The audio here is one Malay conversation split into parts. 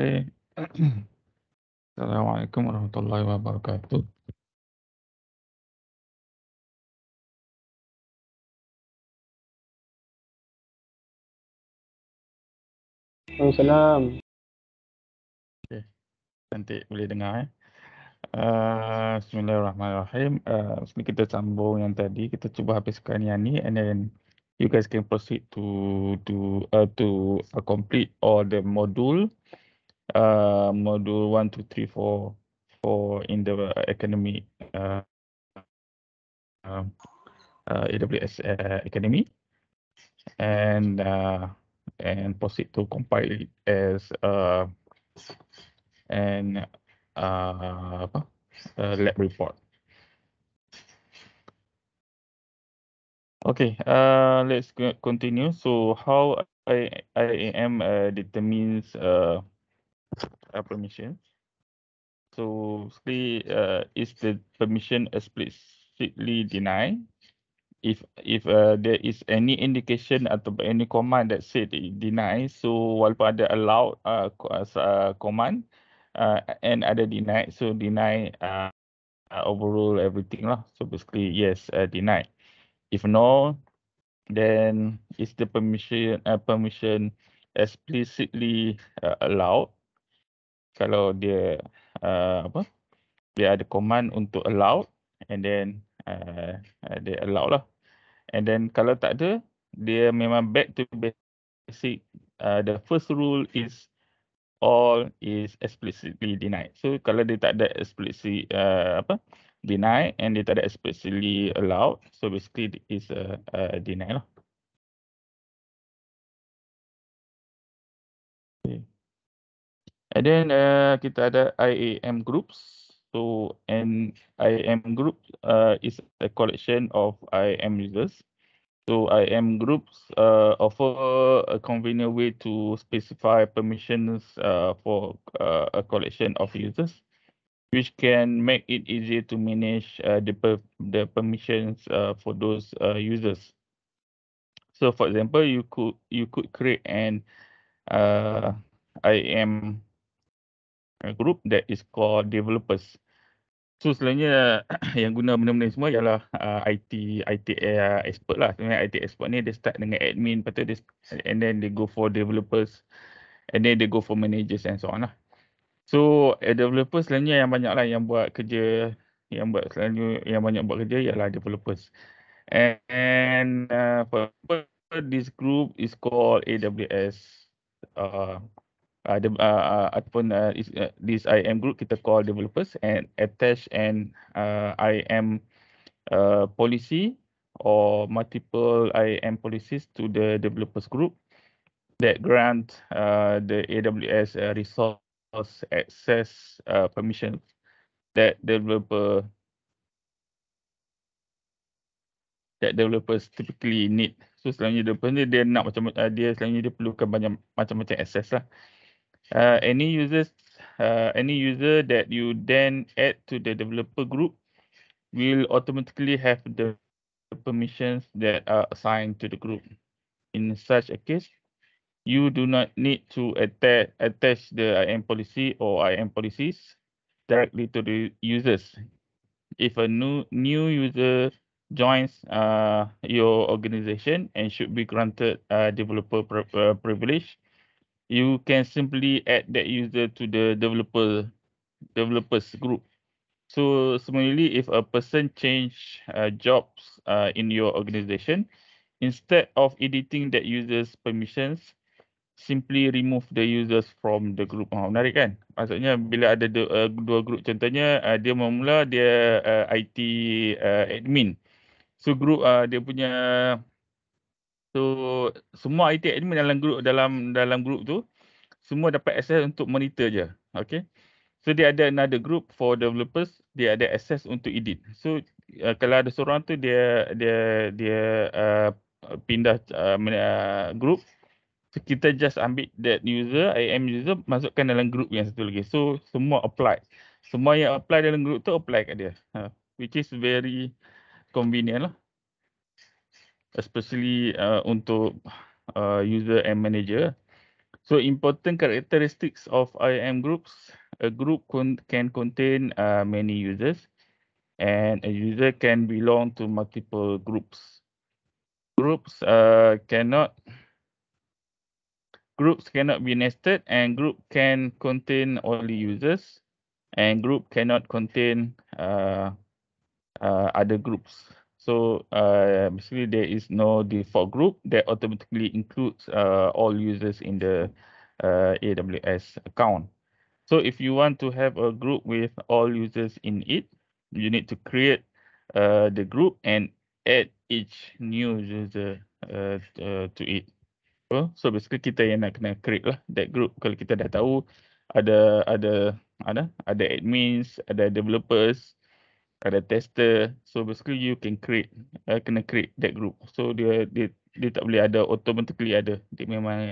Okay. Assalamualaikum warahmatullahi wabarakatuh. Waalaikumsalam. Okay. Cantik boleh dengar. Bismillahirrahmanirrahim. Sebelum kita sambung yang tadi, kita cuba habiskan yang ni, and then you guys can proceed to complete all the module, module 1, 2, 3, 4 for in the academic AWS Academy, and proceed to compile it as an lab report. Okay, let's continue. So how IAM determines permission. So basically, is the permission explicitly denied? If there is any indication atau any command that said it denies, so walaupun ada allowed command and ada denied, so deny overrule everything lah. So basically yes, denied. If no, then is the permission explicitly allowed? Kalau dia dia ada command untuk allow, and then dia allow lah. And then kalau tak ada, dia memang back to basic. The first rule is all is explicitly denied. So kalau dia tak ada explicitly deny, and dia tak ada explicitly allowed, so basically it is a deny lah. Okay. And then kita ada IAM groups. So an IAM group is a collection of IAM users. So IAM groups offer a convenient way to specify permissions for a collection of users, which can make it easier to manage the permissions for those users. So for example, you could create an IAM group that is called developers. So sebenarnya yang guna benda-benda ni semua ialah IT expert lah. Sebenarnya IT expert ni dia start dengan admin, lepas tu dia, and then they go for developers, and then they go for managers and so on lah. So developers sebenarnya yang banyak lah yang buat kerja, yang banyak buat kerja ialah developers. And for this group is called AWS ataupun this IAM group kita call developers, and attach an IAM policy or multiple IAM policies to the developers group that grant the AWS resource access permissions that developers typically need. So selanjutnya dia nak dia selanjutnya dia perlukan banyak macam-macam access lah. Any user that you then add to the developer group will automatically have the permissions that are assigned to the group. In such a case, you do not need to attach the IAM policy or IAM policies directly to the users. If a new user joins your organization and should be granted developer privilege, you can simply add that user to the developers group. So similarly, if a person change jobs in your organization, instead of editing that user's permissions, simply remove the users from the group. Menarik kan? Maksudnya bila ada dua group, contohnya dia mula dia IT admin. So group dia punya, so semua IT admin dalam group tu semua dapat access untuk monitor je. Okay. So dia ada another group for developers, dia ada access untuk edit. So kalau ada seorang tu dia pindah group, so kita just ambil that user, IAM user, masukkan dalam group yang satu lagi. So semua apply. Semua yang apply dalam group tu apply kat dia. Which is very convenient lah. Especially untuk user and manager. So important characteristics of IAM groups. A group can contain many users, and a user can belong to multiple groups. Groups cannot be nested, and group can contain only users, and group cannot contain other groups. So basically there is no default group that automatically includes all users in the AWS account. So if you want to have a group with all users in it, you need to create the group and add each new user to it. So basically kita yang nak kena create lah that group. Kalau kita dah tahu ada admins, ada developers, ada tester. So basically you can kena create that group. So dia tak boleh ada automatically ada. Dia memang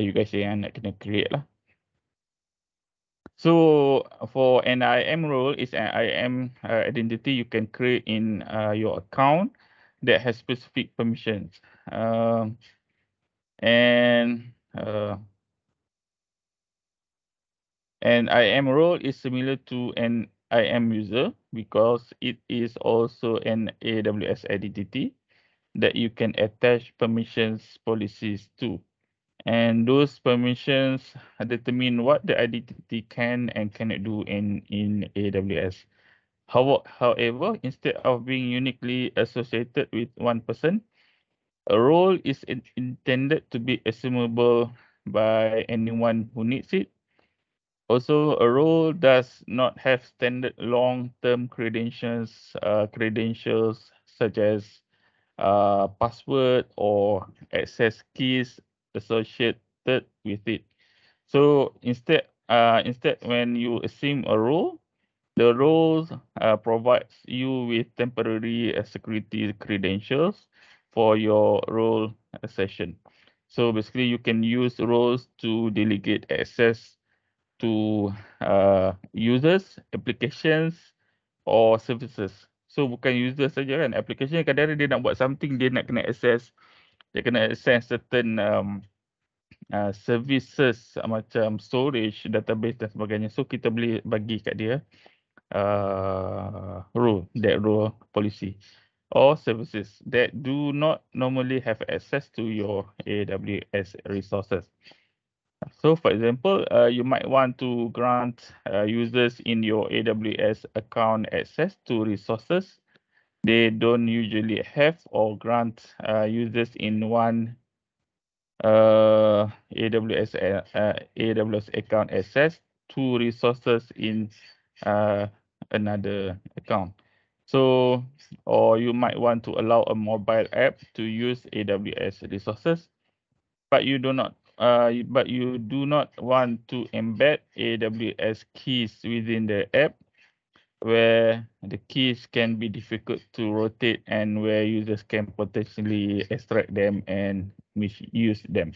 you guys yang nak kena create lah. So for an IAM role is an IAM identity you can create in your account that has specific permissions. And an IAM role is similar to an IAM user because it is also an AWS identity that you can attach permissions policies to. And those permissions determine what the identity can and cannot do in AWS. However, instead of being uniquely associated with one person, a role is intended to be assumable by anyone who needs it. Also, a role does not have standard long-term credentials such as password or access keys associated with it. So instead, when you assume a role, the role provides you with temporary security credentials for your role session. So basically, you can use roles to delegate access to users, applications or services. So bukan user saja kan, application kadang-kadang dia nak buat something, dia nak kena access, dia kena access certain services macam storage, database dan sebagainya. So kita boleh bagi kat dia role policy or services that do not normally have access to your AWS resources. So for example, you might want to grant users in your AWS account access to resources they don't usually have, or grant users in one AWS account access to resources in another account. So, or you might want to allow a mobile app to use AWS resources, but you do not want to embed AWS keys within the app, where the keys can be difficult to rotate and where users can potentially extract them and misuse them.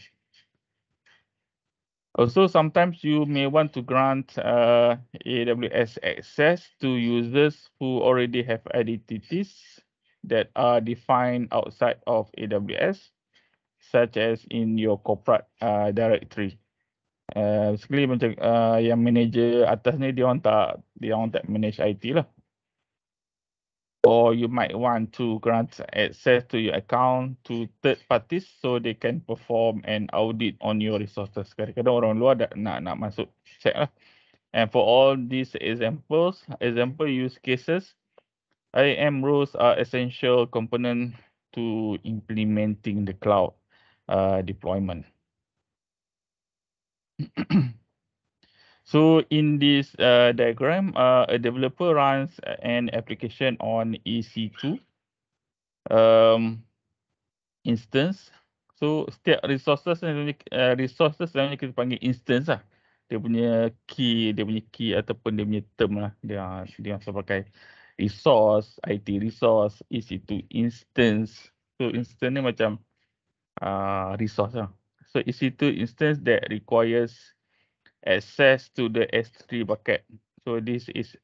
Also, sometimes you may want to grant AWS access to users who already have identities that are defined outside of AWS, such as in your corporate directory. Basically macam yang manager atas ni dia orang tak manage IT lah. Or you might want to grant access to your account to third parties so they can perform an audit on your resources. Kadang-kadang orang luar nak masuk check lah. And for all these example use cases, IAM roles are essential component to implementing the cloud deployment. So in this diagram, a developer runs an application on EC2 instance. So setiap resources sebenarnya kita panggil instance lah. Dia punya key ataupun dia punya term lah. Dia akan pakai resource, IT resource, EC2 instance. So instance ni macam resource lah. So EC2 instance that requires access to the S3 bucket. So this is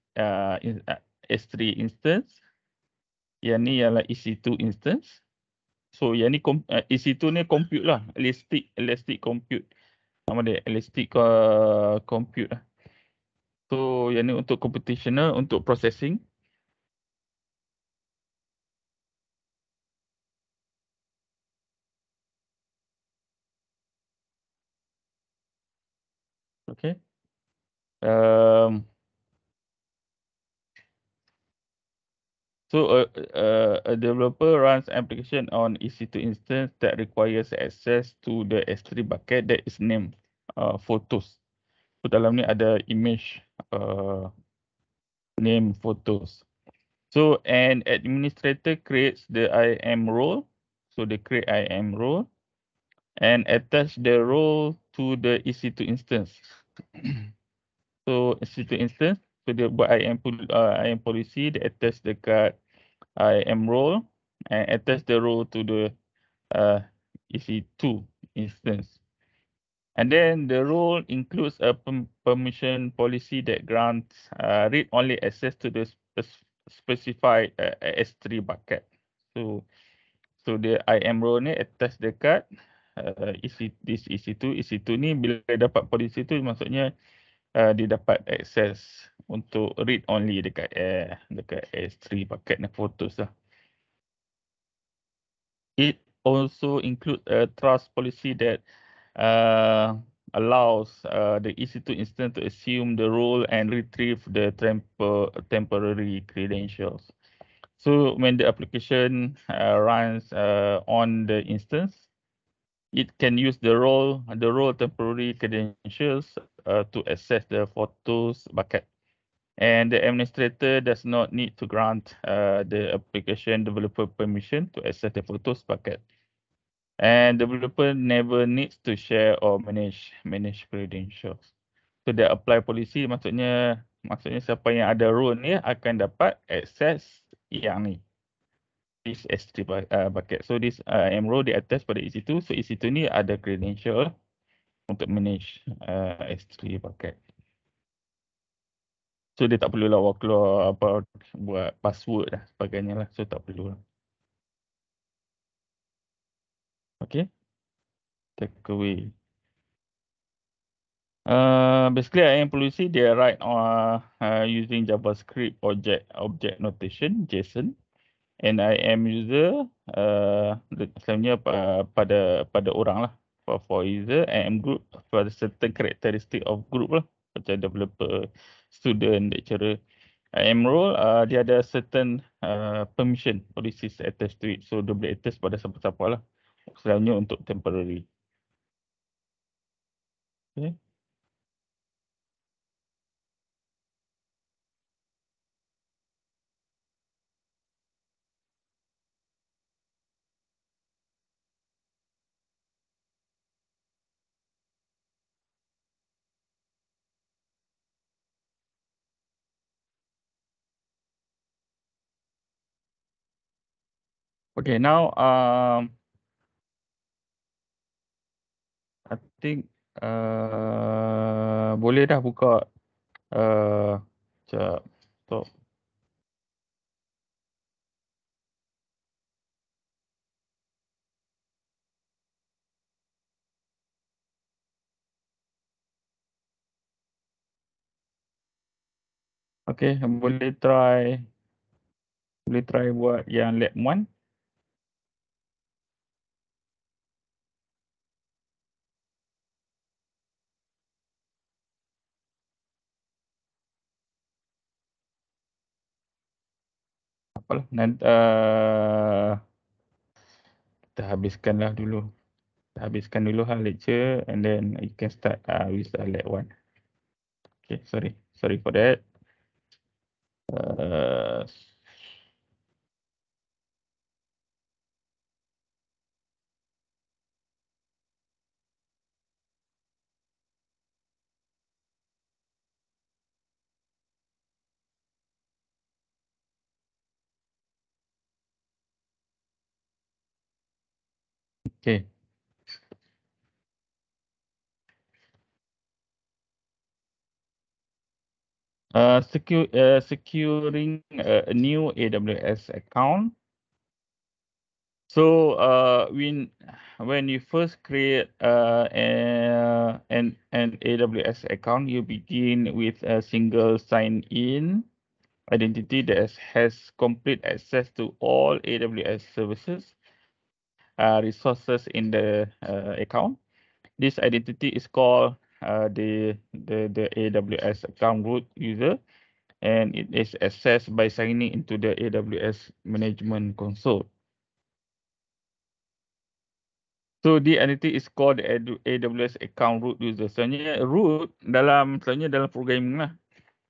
S3 instance. Yang ni ialah EC2 instance. So yang ni EC2 ni compute lah, elastic compute. Nama dia elastic compute lah. So yang ni untuk computational, untuk processing. Okay. Um, so a developer runs application on EC2 instance that requires access to the S3 bucket that is named photos. So dalam ni ada image name photos. So an administrator creates the IAM role. So they create IAM role and attach the role to the EC2 instance. So EC2 instance, so dia buat IAM policy, they attach dekat IAM role and attach the role to the EC2 instance. And then the role includes a permission policy that grants read-only access to the specified S3 bucket. So the IAM role ni attach dekat this EC2. EC2 ni bila dapat policy tu maksudnya dia dapat access untuk read-only dekat S3 bucket ni photos lah. It also includes a trust policy that allows the EC2 instance to assume the role and retrieve the temporary credentials. So when the application runs on the instance, it can use the role temporary credentials to access the photos bucket. And the administrator does not need to grant the application developer permission to access the photos bucket. And developer never needs to share or manage credentials. So the apply policy maksudnya siapa yang ada role ni akan dapat access yang ni. This S3 bucket. So this role di atas pada EC2. So EC2 ni ada credential untuk manage S3 bucket. So dia tak perlulah keluar apa buat password dan sebagainya lah. So tak perlu lah. Okay. Take away. Basically, IAM policy they write on using JavaScript object notation JSON, and IAM user sebenarnya pada orang lah for user, IAM group for certain characteristic of group lah macam developer, student, lecturer. IAM role dia ada certain permission policies attached to it, so dia boleh attach pada siapa-siapa lah, selalunya untuk temporary. Okay. Okay, now I think boleh dah buka sekejap. Stop. Okay, boleh try buat yang lab 1. Apalah, nanti kita habiskanlah dulu. Kita habiskan dulu lecture and then you can start with lab 1. Okay, sorry for that. Uh, okay. Securing a new AWS account. So when you first create an AWS account, you begin with a single sign-in identity that has complete access to all AWS services, resources in the account. This identity is called the AWS account root user, and it is accessed by signing into the AWS Management Console. So the entity is called the AWS account root user. Sebenarnya root selalunya dalam programming lah.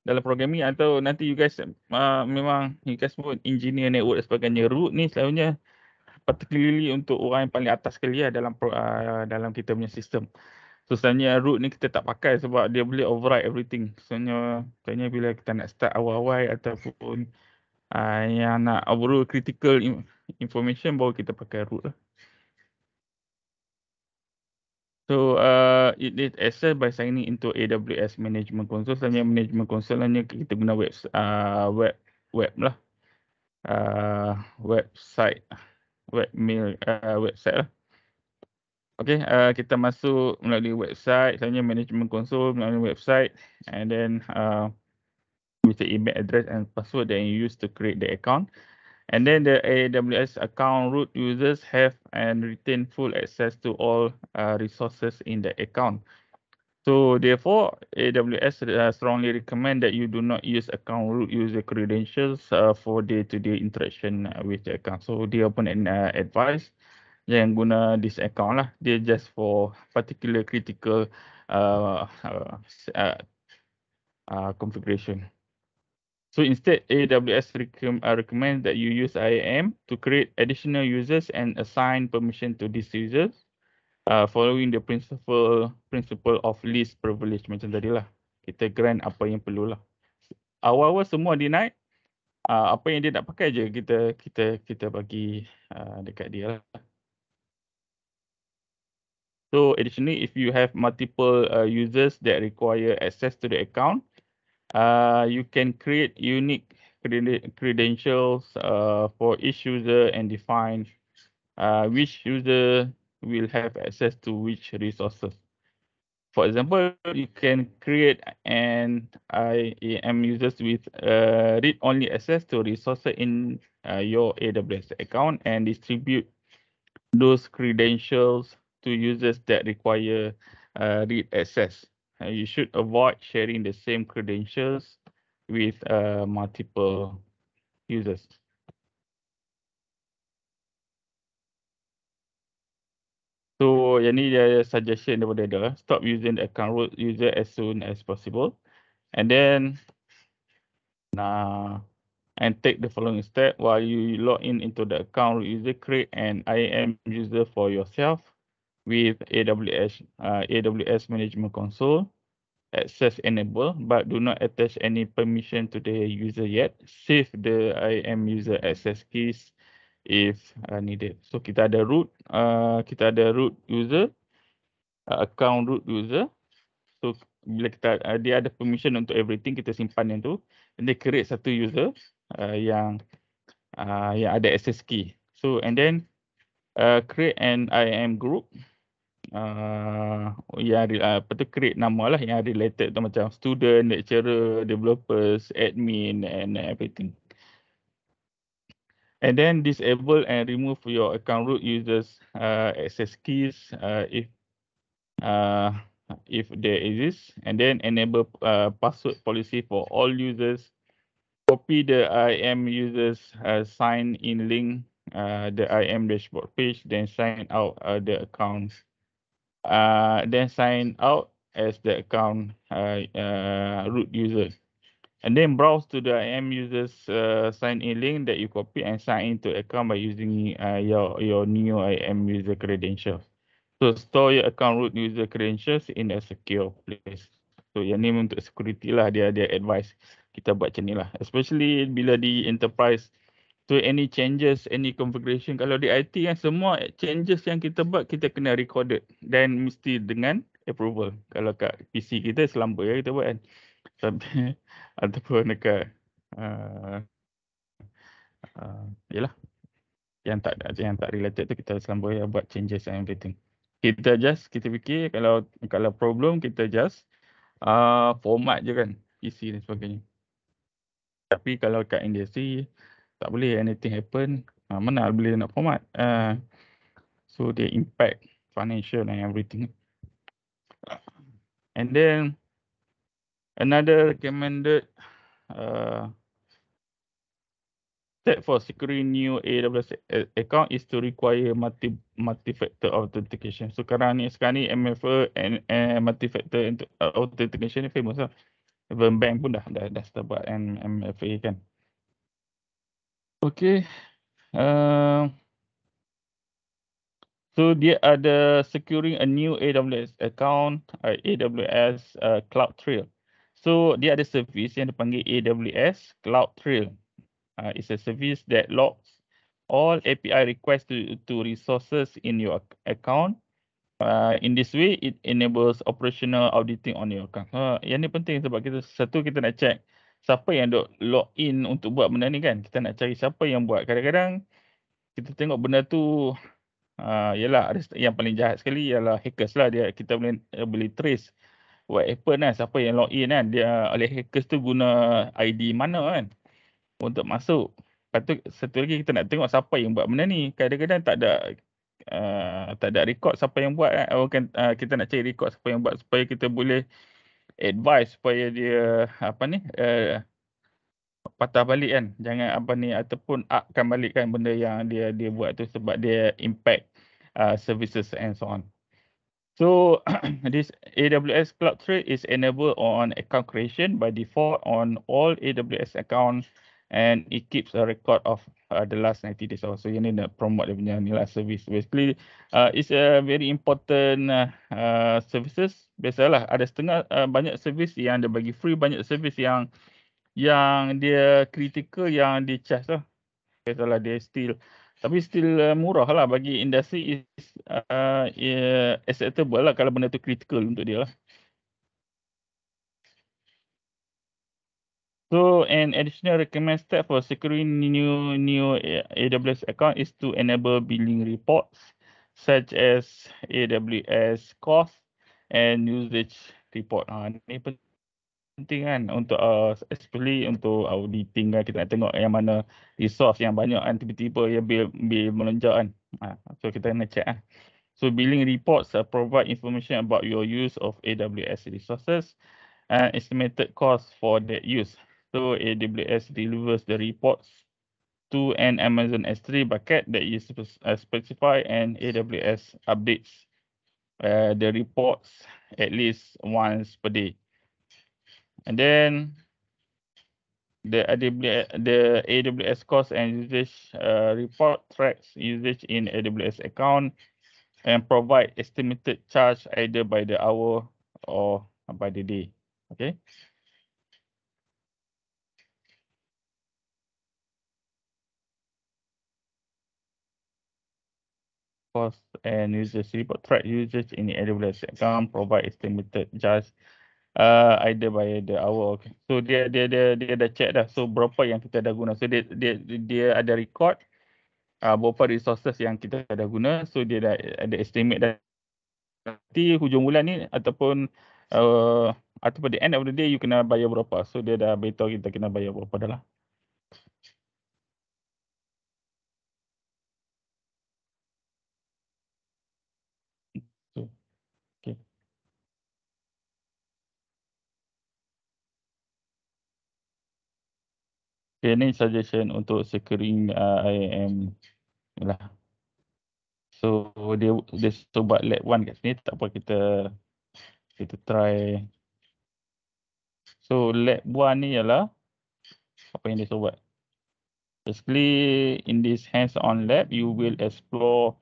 Dalam programming atau nanti you guys memang you guys pun engineer network dan sebagainya. Root ni selalunya particularly untuk orang yang paling atas sekali lah dalam kita punya sistem. So sebenarnya root ni kita tak pakai sebab dia boleh override everything. Sebenarnya bila kita nak start awal-awal ataupun yang nak overrule critical information baru kita pakai root lah. So it is accessed by signing into AWS Management Console. Sebenarnya Management Console hanya kita guna web lah. Website, website lah. Okay, kita masuk melalui website. Sebenarnya Management Console melalui website, and then with the email address and password that you use to create the account. And then the AWS account root users have and retain full access to all resources in the account. So therefore, AWS strongly recommend that you do not use account root user credentials for day-to-day interaction with the account. So dia pun advise jangan guna this account lah. Dia just for particular critical configuration. So instead, AWS recommends that you use IAM to create additional users and assign permission to these users, following the principle of least privilege macam tadi lah. Kita grant apa yang perlu lah. Awal-awal semua deny, apa yang dia nak pakai je kita bagi dekat dia lah. So additionally, if you have multiple users that require access to the account, you can create unique credentials for each user and define which user will have access to which resources. For example, you can create an IAM users with read-only access to resources in your AWS account and distribute those credentials to users that require read access. You should avoid sharing the same credentials with multiple users. So yang ni dia suggestion daripada dia. Stop using the account root user as soon as possible. And then and take the following step. While you log in into the account root user, create an IAM user for yourself with AWS Management Console. Access enable, but do not attach any permission to the user yet. Save the IAM user access keys if needed. So kita ada root user, account root user. So bila dia ada permission untuk everything, kita simpan yang tu. And dia create satu user yang ada access key. So and then create an IAM group. Create nama lah yang related tu macam student, lecturer, developers, admin and everything. And then disable and remove your account root users access keys if there exists, and then enable password policy for all users. Copy the IAM users sign in link the IAM dashboard page, then sign out the accounts. Then sign out as the account root user. And then browse to the IAM users sign in link that you copy and sign into account by using your new IAM user credentials. So store your account root user credentials in a secure place. So yang ni untuk security lah, dia advice kita buat macam ni lah. Especially bila di enterprise. So any changes, any configuration, kalau di IT kan semua changes yang kita buat kita kena recorded dan mesti dengan approval. Kalau kat PC kita selamba ya kita buat kan. Ataupun dekat yalah. yang tak related tu kita selalu boleh buat changes and everything. Kita fikir kalau problem kita just format je kan PC dan sebagainya. Tapi kalau kat industri tak boleh, anything happen, mana boleh nak format. So they impact financial and everything. And then another recommended step for securing new AWS account is to require multi-factor authentication. So sekarang ni MFA and multi-factor authentication ni famous lah. Even bank pun dah start buat MFA kan. Okay. So dia ada securing a new AWS account, AWS CloudTrail. So dia ada service yang dipanggil AWS CloudTrail. It's a service that logs all API requests to resources in your account. In this way, it enables operational auditing on your account. Yang ni penting sebab kita nak check siapa yang duk log in untuk buat benda ni kan. Kita nak cari siapa yang buat. Kadang-kadang kita tengok benda tu, yalah, yang paling jahat sekali ialah hackers lah. Kita boleh trace what happened lah, siapa yang log in kan. Oleh hackers tu guna ID mana kan untuk masuk. Lepas tu satu lagi kita nak tengok siapa yang buat benda ni. Kadang-kadang tak ada record siapa yang buat kan. Kita nak cari record siapa yang buat supaya kita boleh advise supaya dia patah balik kan. Jangan ataupun upkan balik kan benda yang dia buat tu sebab dia impact services and so on. So this AWS CloudTrail is enabled on account creation by default on all AWS accounts, and it keeps a record of the last 90 days. So yang ni nak promote dia punya nilai service. Basically, it's a very important services. Biasalah ada setengah banyak service yang dia bagi free, banyak service yang dia critical yang dia charge lah. Biasalah dia still murah lah bagi industri, is acceptable lah kalau benda tu critical untuk dia lah. So an additional recommended step for securing new AWS account is to enable billing reports such as AWS cost and usage report. Ni penting kan untuk especially untuk auditing kan. Kita nak tengok yang mana resource yang banyak kan, tiba-tiba ya bil melonjak kan. So kita kena check kan. So billing reports provide information about your use of AWS resources and estimated cost for that use. So AWS delivers the reports to an Amazon S3 bucket that is specified, and AWS updates the reports at least once per day. And then the AWS cost and usage report tracks usage in AWS account and provide estimated charge either by the hour or by the day. Okay. Cost and usage report track usage in the AWS account, provide estimated charge either by the hour. Okay. So dia dah check dah. So berapa yang kita dah guna. So dia ada record berapa resources yang kita dah guna. So dia dah ada estimate dah. Nanti hujung bulan ni ataupun the end of the day you kena bayar berapa. So dia dah beritahu kita kena bayar berapa dah lah. So, okay. Okay, ni suggestion untuk securing IAM lah. So dia buat lab 1 kat sini, tak apa kita try. So lab 1 ni ialah apa yang dia buat. Basically in this hands-on lab you will explore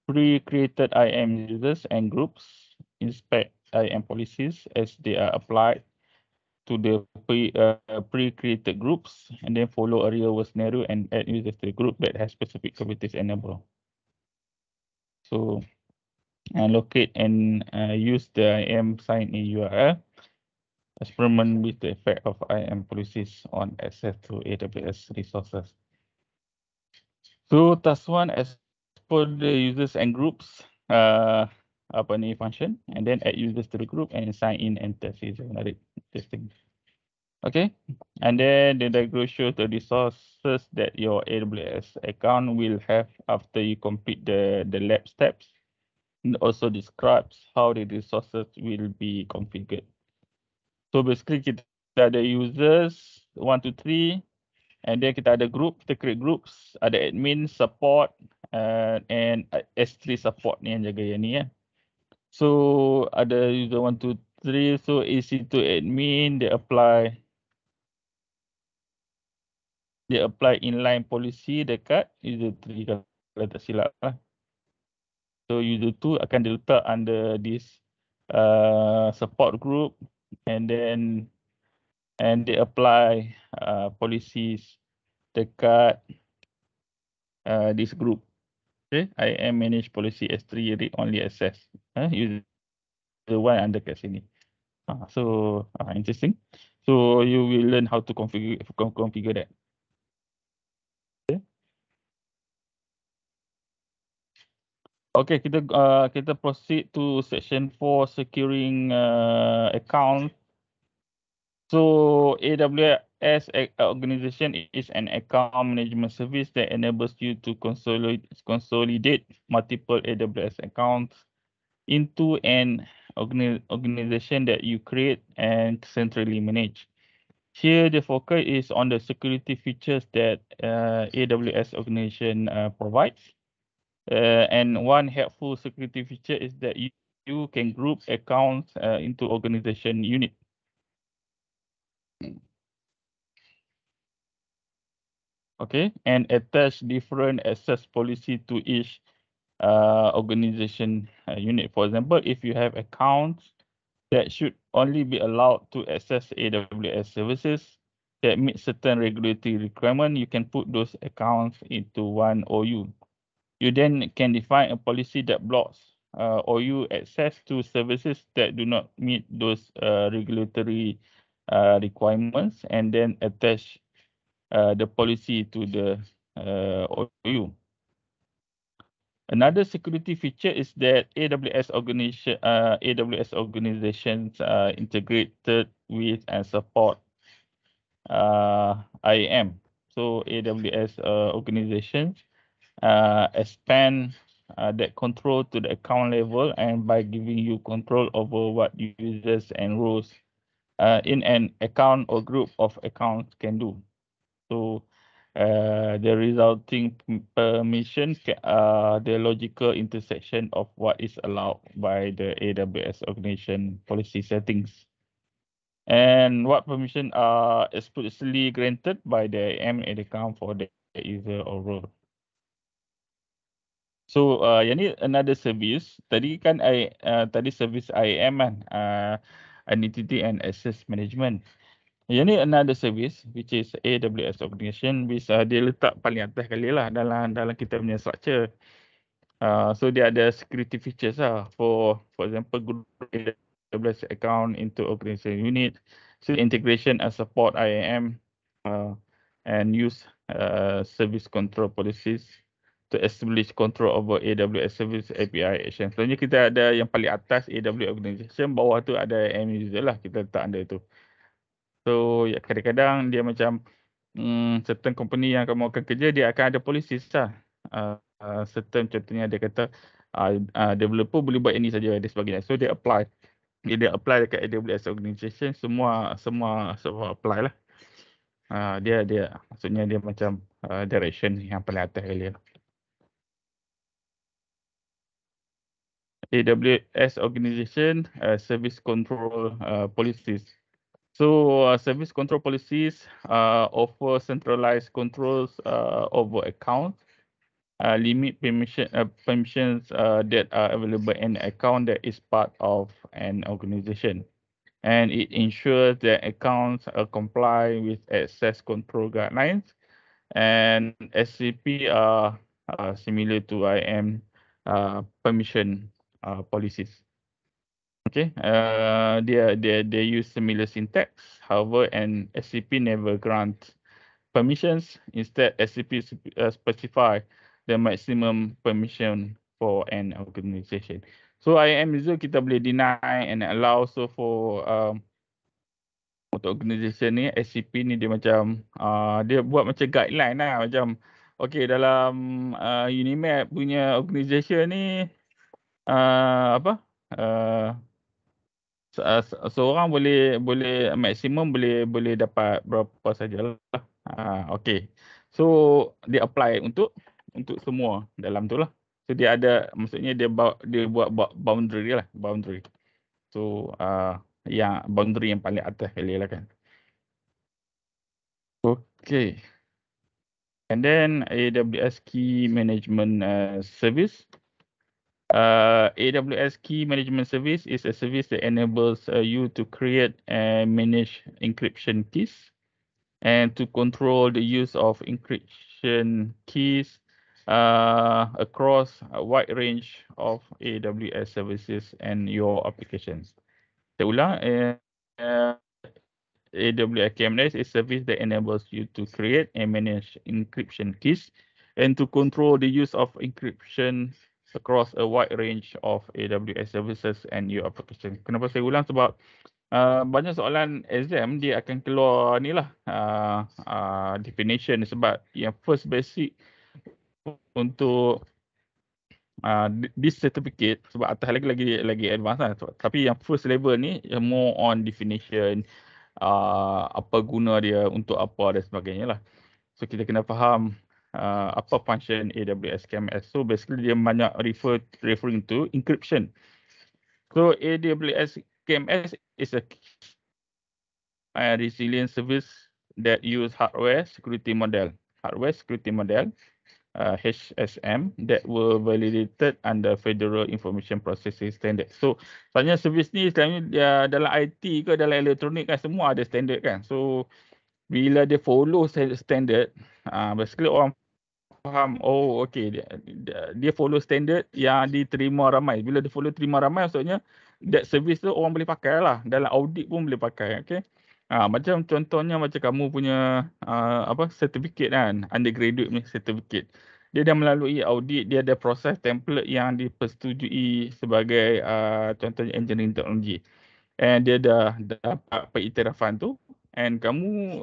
pre-created IAM users and groups, inspect IAM policies as they are applied to the pre-created groups, and then follow a real-world scenario and add users to the group that has specific capabilities enabled. So, locate and use the IAM sign-in URL. Experiment with the effect of IAM policies on access to AWS resources. So task 1, export the users and groups function, and then add users to the group and sign in and test is another testing. Okay, and then the diagram shows the resources that your AWS account will have after you complete the lab steps. It also describes how the resources will be configured. So basically kita ada users 1 to 3, and then kita ada group, kita create groups, ada admin, support, and S3 support ni yang jaga yang ni ya. So ada user 1 to 3, so EC2 admin, they apply inline policy dekat user 3 kalau tak silap lah. So user 2 akan diletak under this support group, and they apply policies dekat this group. Okay, I am manage policy S3 read only access. User 1 under kat sini. So interesting. So you will learn how to configure that. Okay, kita proceed to section 4, securing account. So AWS organization is an account management service that enables you to consolidate multiple AWS accounts into an organization that you create and centrally manage. Here, the focus is on the security features that AWS organization provides. And one helpful security feature is that you can group accounts into organization unit. Okay, and attach different access policy to each organization unit. For example, if you have accounts that should only be allowed to access AWS services that meet certain regulatory requirements, you can put those accounts into one OU. You then can define a policy that blocks OU access to services that do not meet those regulatory requirements, and then attach the policy to the OU. Another security feature is that AWS organizations integrated with and support IAM. So AWS organizations expand that control to the account level, and by giving you control over what users and roles in an account or group of accounts can do. So the resulting permission the logical intersection of what is allowed by the AWS organization policy settings, and what permission are explicitly granted by the IAM account for the user or role. So yang ni another service. Tadi kan tadi service IAM kan, Identity and Access Management. Yang ni another service which is AWS organization, which dia letak paling atas kali lah dalam kita punya structure. So dia ada security features lah for example group AWS account into organization unit, so integration and support IAM, and use service control policies to establish control over AWS service API action. Sebenarnya kita ada yang paling atas AWS organization, bawah tu ada IAM user lah, kita letak under tu. So ya, kadang-kadang dia macam certain company yang kamu akan kerja, dia akan ada policies lah. Certain contohnya dia kata developer boleh buat ini saja dan sebagainya. So dia apply. Dia apply dekat AWS organization, semua apply lah. Dia maksudnya dia macam direction yang paling atas kali lah. AWS organization service control policies. So service control policies offer centralized controls over accounts, limit permissions that are available in an account that is part of an organization, and it ensures that accounts comply with access control guidelines, and SCP are similar to IAM permission policies. Okay, they use similar syntax. However, an SCP never grants permissions. Instead, SCP specify the maximum permission for an organization. So IAM user kita boleh deny and allow. So for untuk organisation ni, SCP ni dia macam dia buat macam guideline lah, macam okay dalam Unimap punya organisation ni apa seorang boleh maksimum boleh dapat berapa sajalah. Okay. So dia apply untuk semua dalam tu lah. So dia ada, maksudnya dia buat boundary lah, boundary. So yang boundary yang paling atas kali lah kan. Okay. And then AWS Key Management Service. AWS Key Management Service is a service that enables you to create and manage encryption keys and to control the use of encryption keys across a wide range of AWS services and your applications. Saya ulang, AWS KMS is a service that enables you to create and manage encryption keys and to control the use of encryption across a wide range of AWS services and your application. Kenapa saya ulang? Sebab banyak soalan exam dia akan keluar ni lah definition, sebab yang first basic untuk this certificate, sebab atas lagi advance lah. Tapi yang first level ni more on definition, apa guna dia, untuk apa dan sebagainya lah. So kita kena faham apa function AWS KMS. So basically dia banyak referring to encryption. So AWS KMS is a resilient service that use hardware security model, HSM, that were validated under Federal Information Processing Standard. So sebenarnya servis ni sebenarnya dalam IT ke dalam elektronik kan semua ada standard kan. So bila dia follow standard, basically orang faham, oh okay, dia follow standard yang diterima ramai. Bila dia follow terima ramai, maksudnya that service tu orang boleh pakai lah. Dalam audit pun boleh pakai. Okay. Macam contohnya macam kamu punya certificate kan, undergraduate punya certificate. Dia dah melalui audit, dia ada proses template yang dipersetujui sebagai contohnya engineering technology. And dia dah dapat pengiktirafan tu. And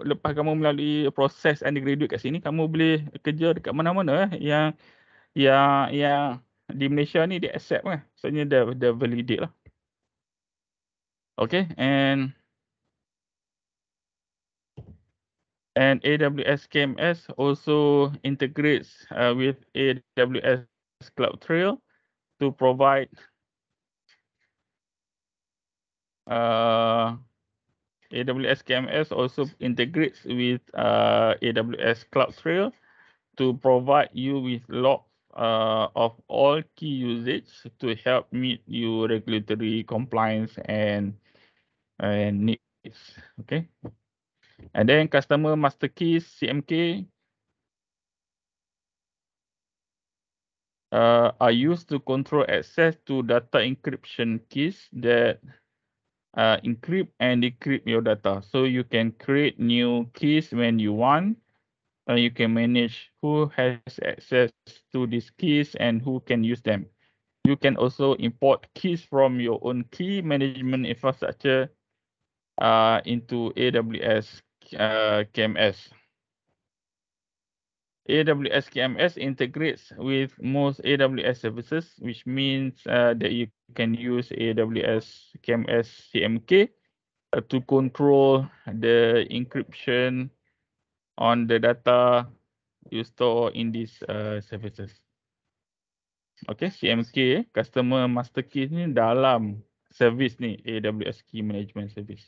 lepas kamu melalui proses undergraduate kat sini, kamu boleh kerja dekat mana-mana yang di Malaysia ni dia accept kan. Maksudnya dah validate lah. Okay, and AWS KMS also integrates with AWS CloudTrail to provide AWS KMS also integrates with AWS CloudTrail to provide you with logs of all key usage to help meet your regulatory compliance and needs. Okay. And then customer master keys, CMK, are used to control access to data encryption keys that encrypt and decrypt your data. So you can create new keys when you want. You can manage who has access to these keys and who can use them. You can also import keys from your own key management infrastructure into AWS KMS. AWS KMS integrates with most AWS services, which means that you can use AWS KMS CMK to control the encryption on the data you store in these services. Okay, CMK, Customer Master Key ni dalam service ni, AWS Key Management Service.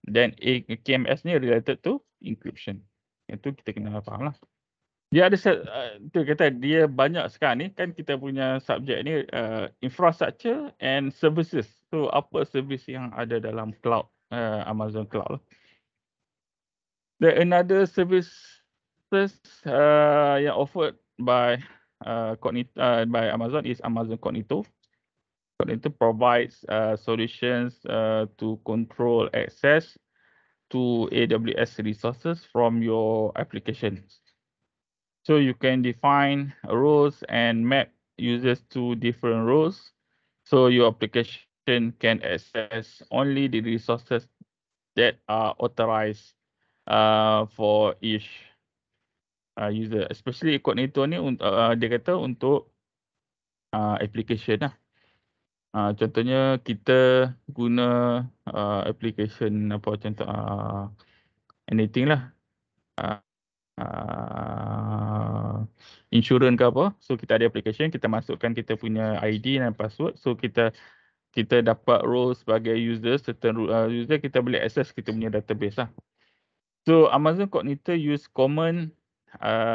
Then KMS ni related to encryption. Itu kita kena faham lah. Dia ada, tu kata dia banyak sekarang ni kan kita punya subjek ni infrastructure and services. So apa service yang ada dalam cloud, Amazon Cloud lah. Then another services yang offered by by Amazon is Amazon Cognito. Cognito provides solutions to control access to AWS resources from your application. So you can define roles and map users to different roles. So your application can access only the resources that are authorized for each user. Especially coordinator ni dia kata untuk application lah. Contohnya kita guna application apa contoh anything lah. Insurance ke apa. So kita ada application, kita masukkan kita punya ID dan password. So kita dapat role sebagai user, certain user kita boleh access kita punya database lah. So Amazon Coordinator use common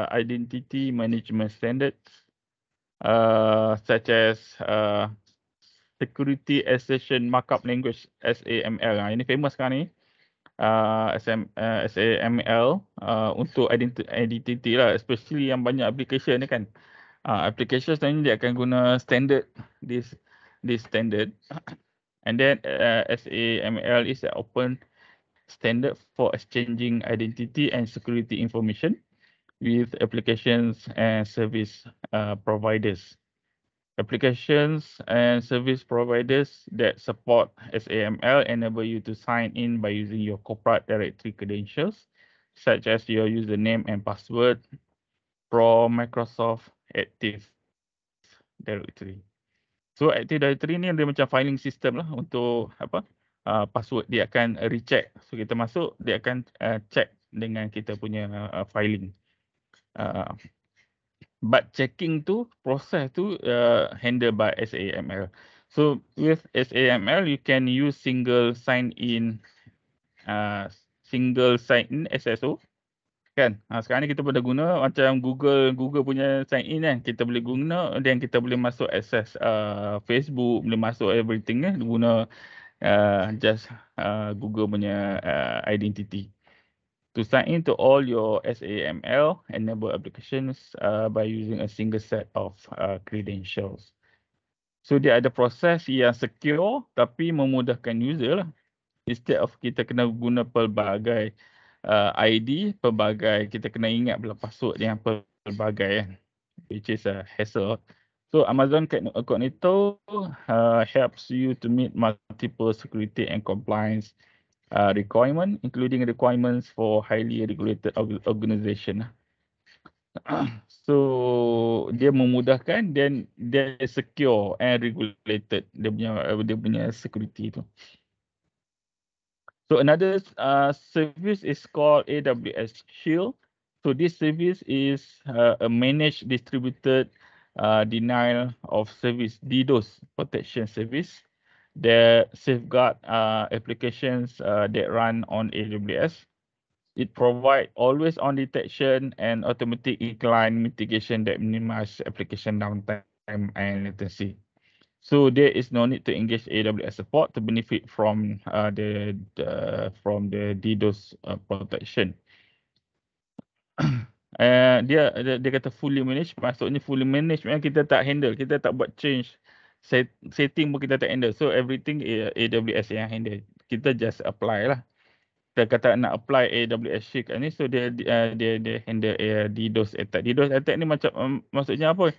identity management standards such as Security Assertion Markup Language (SAML). Ini famous sekarang ni. SAML untuk identity lah, especially yang banyak application ni kan. Application sebenarnya dia akan guna standard this standard. And then SAML is an open standard for exchanging identity and security information with applications and service providers. Applications and service providers that support SAML enable you to sign in by using your corporate directory credentials, such as your username and password from Microsoft Active Directory. So Active Directory ni dia macam filing system lah untuk apa? Password dia akan recheck. So kita masuk, dia akan check dengan kita punya filing. But checking tu, proses tu handled by SAML. So with SAML, you can use single sign-in SSO. Kan? Sekarang ni kita pada guna macam Google punya sign-in kan. Kita boleh guna dan kita boleh masuk access Facebook, boleh masuk everything kan. Guna just Google punya identity. To sign into all your SAML enabled applications by using a single set of credentials. So dia ada proses yang secure tapi memudahkan user lah. Instead of kita kena guna pelbagai ID, pelbagai kita kena ingat pula password yang pelbagai kan. Which is a hassle. So Amazon Coordinator helps you to meet multiple security and compliance requirement, including requirements for highly regulated organisation. So dia memudahkan dan dia secure and regulated dia punya security tu. So another service is called AWS Shield. So this service is a managed distributed denial of service DDoS protection service that safeguard applications that run on AWS. It provides always-on detection and automatic incline mitigation that minimize application downtime and latency. So there is no need to engage AWS support to benefit from the DDoS protection. Dia kata fully managed, maksudnya fully managed memang kita tak handle, kita tak buat change setting pun kita tak handle. So everything AWS yang handle. Kita just apply lah. Kita kata nak apply AWS Shield ni, so dia handle DDoS attack. DDoS attack ni macam maksudnya apa?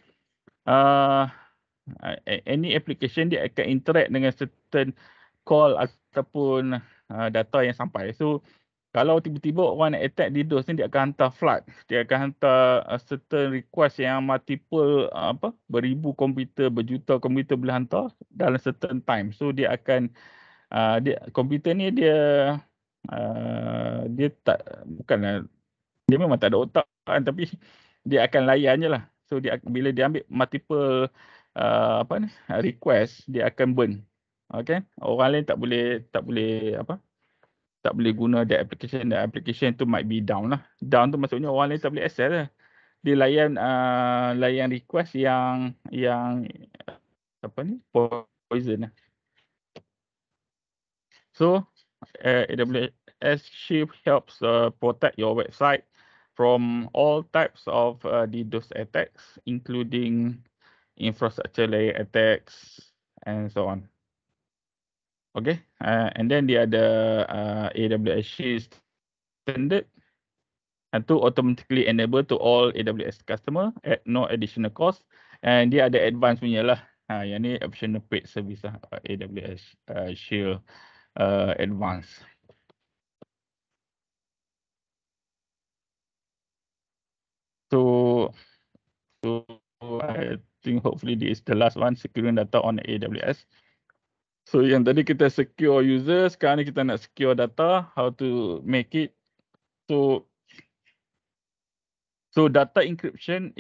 Any application dia akan interact dengan certain call ataupun data yang sampai. So kalau tiba-tiba orang nak attack DDoS ni, dia akan hantar flood. Dia akan hantar certain request yang multiple beribu komputer, berjuta komputer boleh hantar dalam certain time. So dia akan komputer ni dia tak, bukanlah, dia memang tak ada otak kan, tapi dia akan layan je lah. So bila dia ambil multiple request, dia akan burn. Okay, orang lain tak boleh guna the application. The application tu might be down lah. Down tu maksudnya orang lain tak boleh access lah. Dia layan request yang poison lah. So AWS Shield helps protect your website from all types of DDoS attacks, including infrastructure layer attacks and so on. Okay, and then dia ada AWS Shield Standard to automatically enable to all AWS customer at no additional cost. And dia ada advanced punya lah. Yang ni optional paid service lah, AWS Shield Advanced. So I think hopefully this is the last one, securing data on AWS. So yang tadi kita secure user, sekarang ni kita nak secure data, how to make it. So data encryption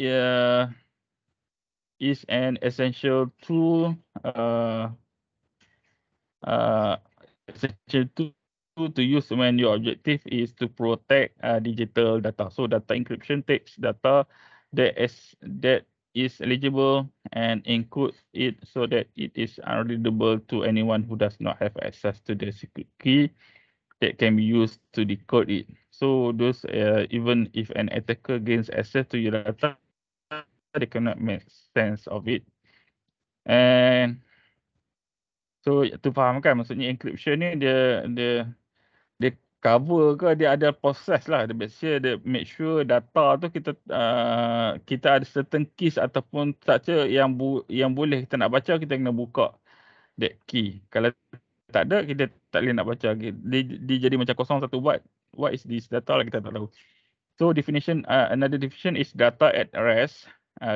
is an essential tool, essential tool to use when your objective is to protect digital data. So data encryption takes data that is eligible and encode it so that it is unreadable to anyone who does not have access to the secret key that can be used to decode it. So those even if an attacker gains access to your data, they cannot make sense of it. And so tu faham kan, maksudnya encryption ni dia cover ke, dia ada proses lah, dia make sure data tu kita ada certain keys ataupun structure yang boleh kita nak baca, kita kena buka that key. Kalau tak ada, kita tak boleh nak baca. Dia jadi macam kosong satu byte. What is this data lah, kita tak tahu. So definition, another definition is data at rest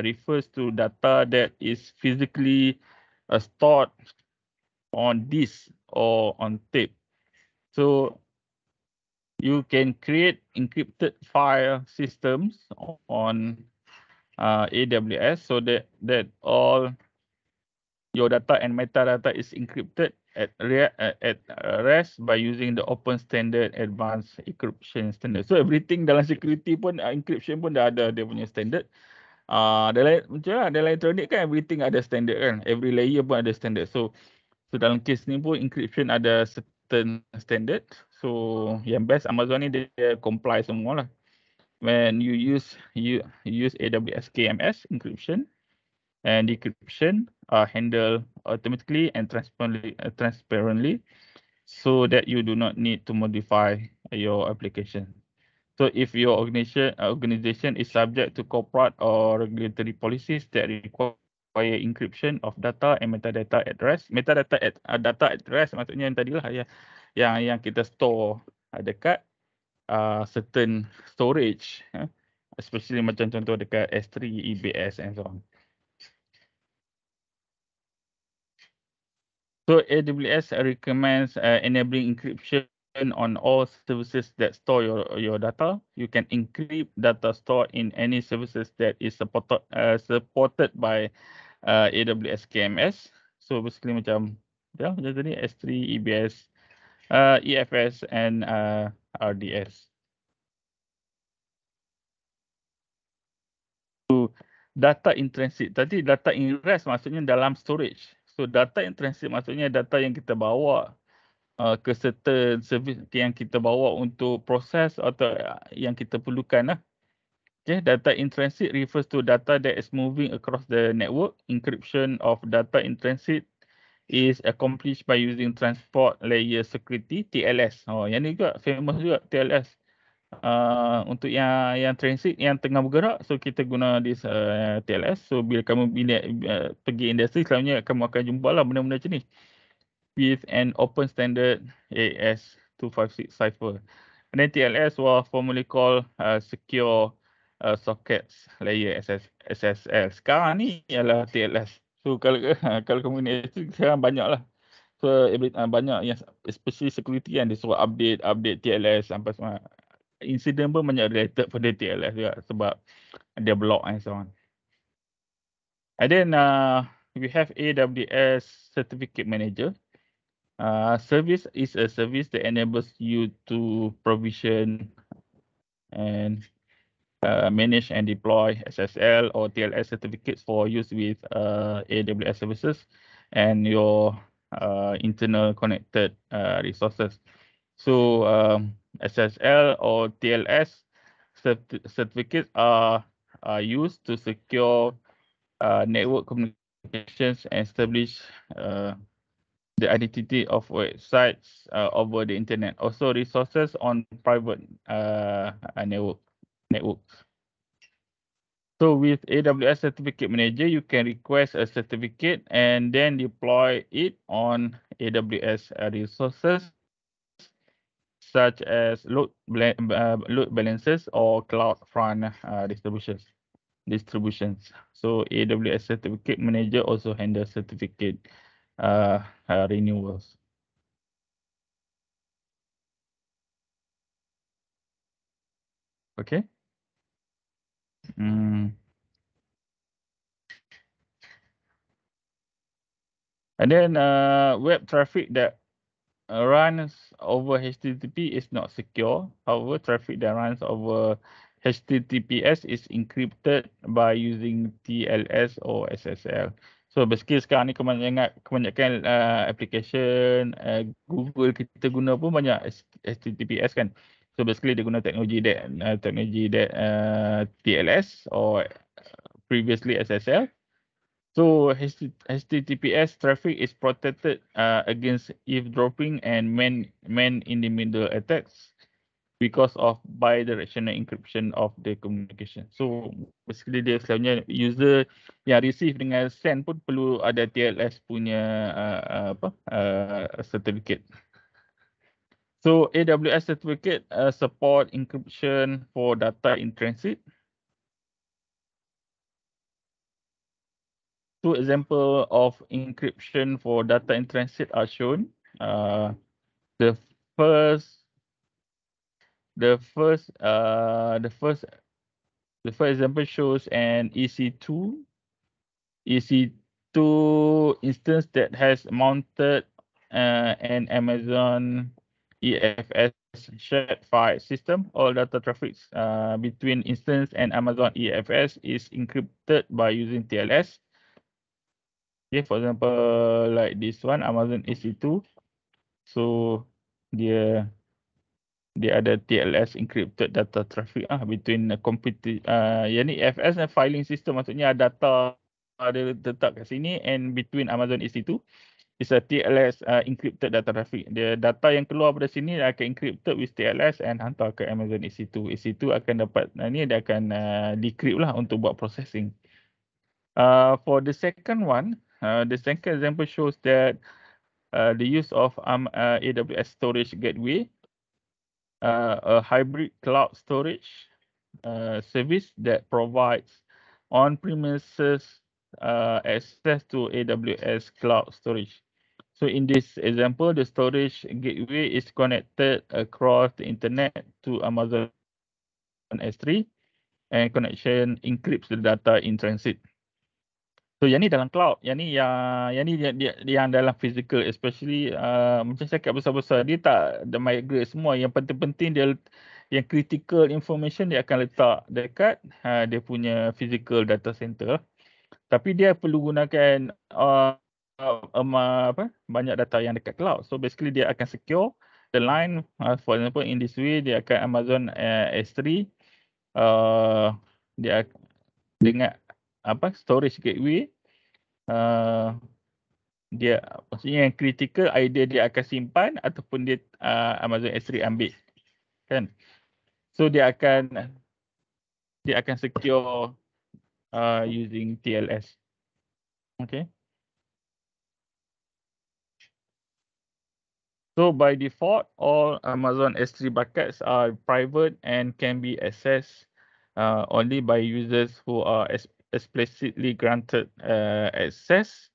refers to data that is physically stored on disk or on tape. So you can create encrypted file systems on AWS so that all your data and metadata is encrypted at rest by using the open standard advanced encryption standard. So everything dalam security pun encryption pun dah ada dia punya standard. Dalam elektronik kan everything ada standard kan. Every layer pun ada standard. So dalam case ni pun encryption ada certain standard. So yang best Amazon ni dia comply semua lah. When you use AWS KMS encryption, and decryption are handled automatically and transparently so that you do not need to modify your application. So if your organization is subject to corporate or regulatory policies that require encryption of data and metadata at rest. Metadata at data at rest maksudnya yang tadilah yang kita store dekat certain storage, especially macam contoh dekat S3, EBS and so on. So AWS recommends enabling encryption on all services that store your data. You can encrypt data stored in any services that is supported by AWS KMS. So basically macam tadi S3, EBS, EFS and RDS. So data in transit. Tadi data in rest maksudnya dalam storage. So data in transit maksudnya data yang kita bawa ke certain service yang kita bawa untuk proses atau yang kita perlukan lah. Okay, data in transit refers to data that is moving across the network. Encryption of data in transit is accomplished by using transport layer security, TLS. Yang ni juga famous juga TLS. Untuk yang transit yang tengah bergerak, so kita guna this TLS. So bila kamu pergi industri, selalunya kamu akan jumpa lah benda-benda macam ni with an open standard AS256 cipher. And then TLS was formerly called Secure Sockets Layer SSL. Sekarang ni ialah TLS. So kalau kamu ni sekarang banyak lah. So banyak yang especially security yang dia suruh update TLS sampai semua. Incident pun banyak related pada TLS juga sebab dia block and so on. And then we have AWS Certificate Manager. Service is a service that enables you to provision and manage and deploy SSL or TLS certificates for use with AWS services and your internal connected resources. So SSL or TLS certificates are used to secure network communications and establish the identity of websites over the internet. Also resources on private networks. So with AWS Certificate Manager, you can request a certificate and then deploy it on AWS resources such as load balancers or CloudFront distributions. So AWS Certificate Manager also handles certificate renewals. Okay. And then web traffic that runs over HTTP is not secure. However, traffic that runs over HTTPS is encrypted by using TLS or SSL. So basically sekarang ni kebanyakan application Google kita guna pun banyak HTTPS kan. So basically dia guna teknologi that TLS or previously SSL. So HTTPS traffic is protected against eavesdropping and man-in-the-middle attacks because of bidirectional encryption of the communication. So basically dia selalunya user yang receive dengan send pun perlu ada TLS punya certificate. So AWS certificate support encryption for data in transit. Two examples of encryption for data in transit are shown. The first example shows an EC2 instance that has mounted an Amazon EFS shared file system. All data traffic between instance and Amazon EFS is encrypted by using TLS. Okay, for example, like this one, Amazon EC2. So dia ada TLS encrypted data traffic between computer yang ni EFS filing system, maksudnya data ada letak kat sini, and between Amazon EC2 is a TLS encrypted data traffic. Dia data yang keluar dari sini akan encrypted with TLS and hantar ke Amazon EC2. EC2 akan dapat ni, dia akan decrypt lah untuk buat processing. For the second one, the second example shows that the use of AWS storage gateway, a hybrid cloud storage service that provides on-premises access to AWS cloud storage. So in this example, the storage gateway is connected across the internet to Amazon S3, and connection encrypts the data in transit. So yang ni dalam cloud, yang ni yang dalam physical, especially macam saya cakap besar-besar, dia tak ada migrate semua. Yang penting-penting dia, yang critical information dia akan letak dekat dia punya physical data center. Tapi dia perlu gunakan banyak data yang dekat cloud. So basically dia akan secure the line. For example, in this way dia akan Amazon S3 dia dengan storage gateway, dia maksudnya yang critical either dia akan simpan ataupun dia Amazon S3 ambil, kan. So dia akan secure using TLS. Okay. So by default, all Amazon S3 buckets are private and can be accessed only by users who are explicitly granted access.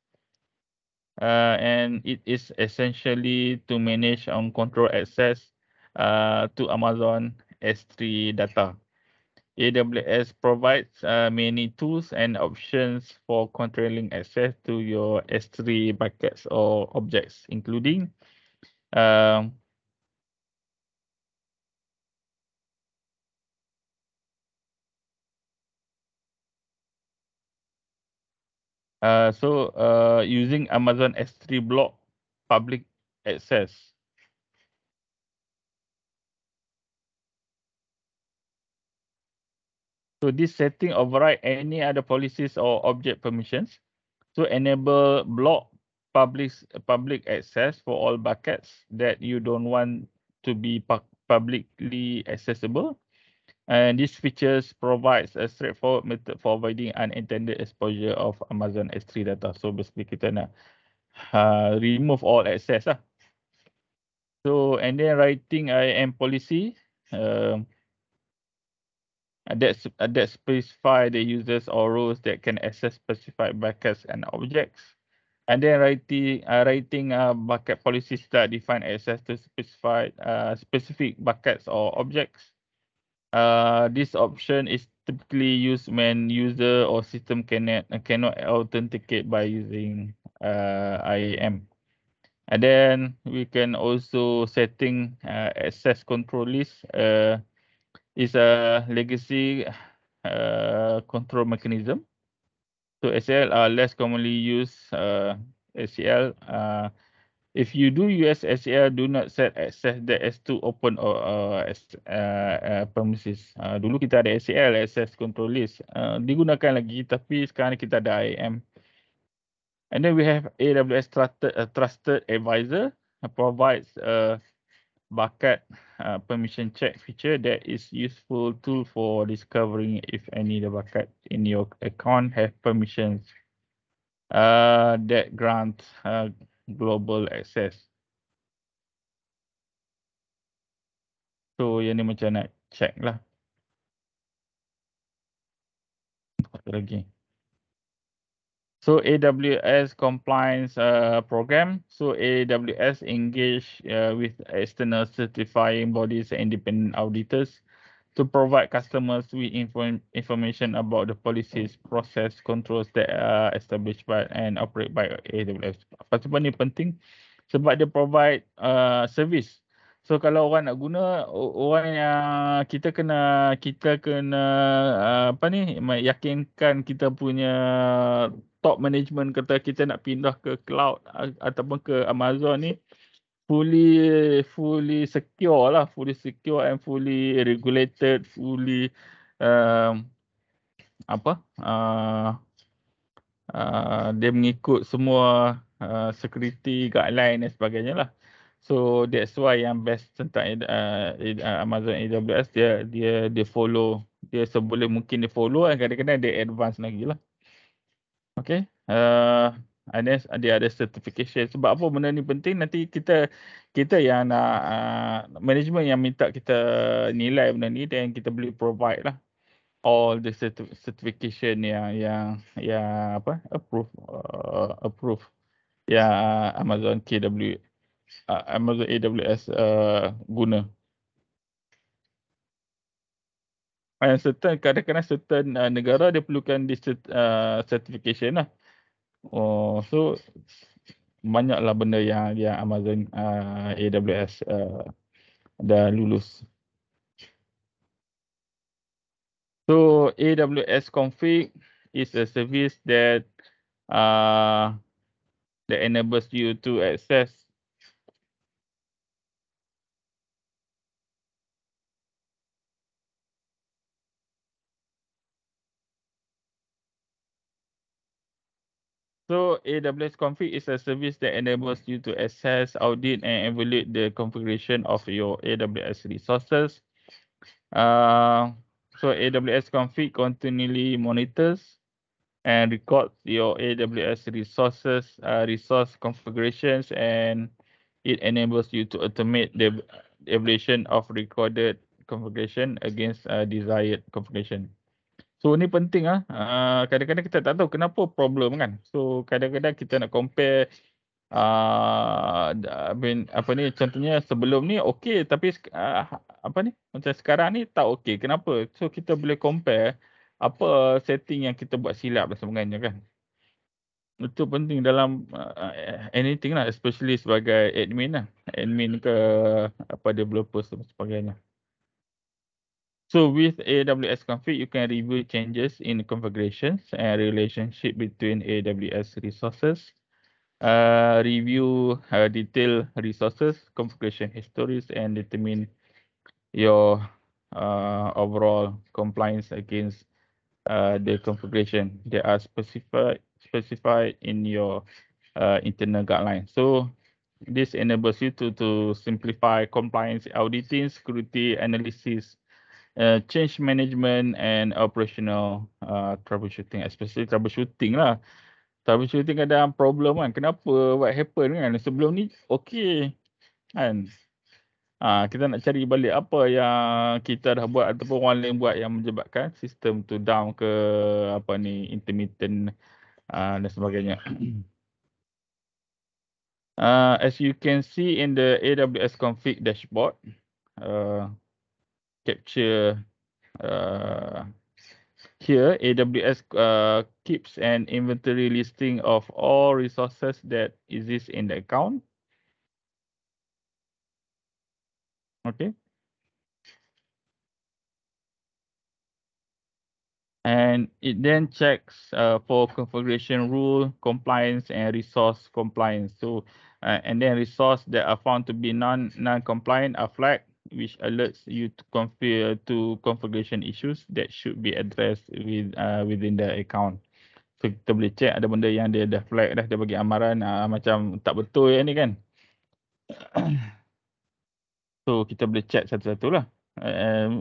And it is essentially to manage and control access to Amazon S3 data. AWS provides many tools and options for controlling access to your S3 buckets or objects, including using Amazon S3 block public access. So this setting override any other policies or object permissions. So enable block public access for all buckets that you don't want to be publicly accessible. And these features provides a straightforward method for avoiding unintended exposure of Amazon S3 data. So basically kita nak remove all access lah. So and then writing IAM policy that specify the users or roles that can access specified buckets and objects. And then writing bucket policies that define access to specific buckets or objects. This option is typically used when user or system cannot authenticate by using IAM. And then we can also setting access control list is a legacy control mechanism. So SCL are less commonly used SCL. If you do use SCL, do not set access that as to open or as premises. Dulu kita ada SCL, access control list. Digunakan lagi, tapi sekarang kita ada IAM. And then we have AWS Trusted Advisor provides a bucket permission check feature that is useful tool for discovering if any of the bucket in your account have permissions that grant global access. So yang ni macam nak check lah. Satu lagi. So AWS compliance program. So AWS engage with external certifying bodies and independent auditors to provide customers with information about the policies, process, controls that are established by and operate by AWS. Sebab ni penting sebab dia provide service. So kalau orang nak guna, orang yang kita kena apa ni, yakinkan kita punya top management kata kita nak pindah ke cloud ataupun ke Amazon ni fully secure lah, fully secure and fully regulated, fully dia mengikut semua security guideline dan sebagainya lah. So that's why yang best tentang Amazon AWS dia follow, dia sebelum mungkin dia follow dan kadang-kadang dia advance lagi lah. Okay. And then dia ada certification. Sebab apa benda ni penting, nanti kita yang nak management yang minta kita nilai benda ni, dan kita boleh provide lah all the certification yang apa approve yang Amazon AWS guna. And kadang-kadang certain negara dia perlukan this certification lah. So banyaklah benda yang Amazon AWS dah lulus. So AWS config is a service that enables you to access So AWS config is a service that enables you to access, audit, and evaluate the configuration of your AWS resources. So AWS config continually monitors and records your AWS resources, resource configurations, and it enables you to automate the evaluation of recorded configuration against desired configuration. So ni penting kadang-kadang kita tak tahu kenapa problem kan. So kadang-kadang kita nak compare apa ni, contohnya sebelum ni okey tapi apa ni macam sekarang ni tak okey. Kenapa? So kita boleh compare apa setting yang kita buat silap dan sebagainya kan. Itu penting dalam anything lah, especially sebagai admin lah. Admin ke apa developers dan sebagainya. So with AWS config, you can review changes in configurations and relationship between AWS resources, review detailed resources, configuration histories, and determine your overall compliance against the configuration that are specified in your internal guidelines. So this enables you to simplify compliance auditing, security analysis, change management, and operational troubleshooting, especially troubleshooting lah. Troubleshooting kadang problem kan, kenapa, what happen kan, sebelum ni okey kan. Kita nak cari balik apa yang kita dah buat ataupun orang lain buat yang menyebabkan sistem tu down ke apa ni, intermittent dan sebagainya. As you can see in the AWS config dashboard, capture here, AWS keeps an inventory listing of all resources that exist in the account. Okay. And it then checks for configuration rule, compliance, and resource compliance. So, and then resource that are found to be non-compliant are flagged, which alerts you to configuration issues that should be addressed within the account. So kita boleh check ada benda yang dia dah flag dah, dia bagi amaran macam tak betul yang ni kan. So kita boleh check satu-satu lah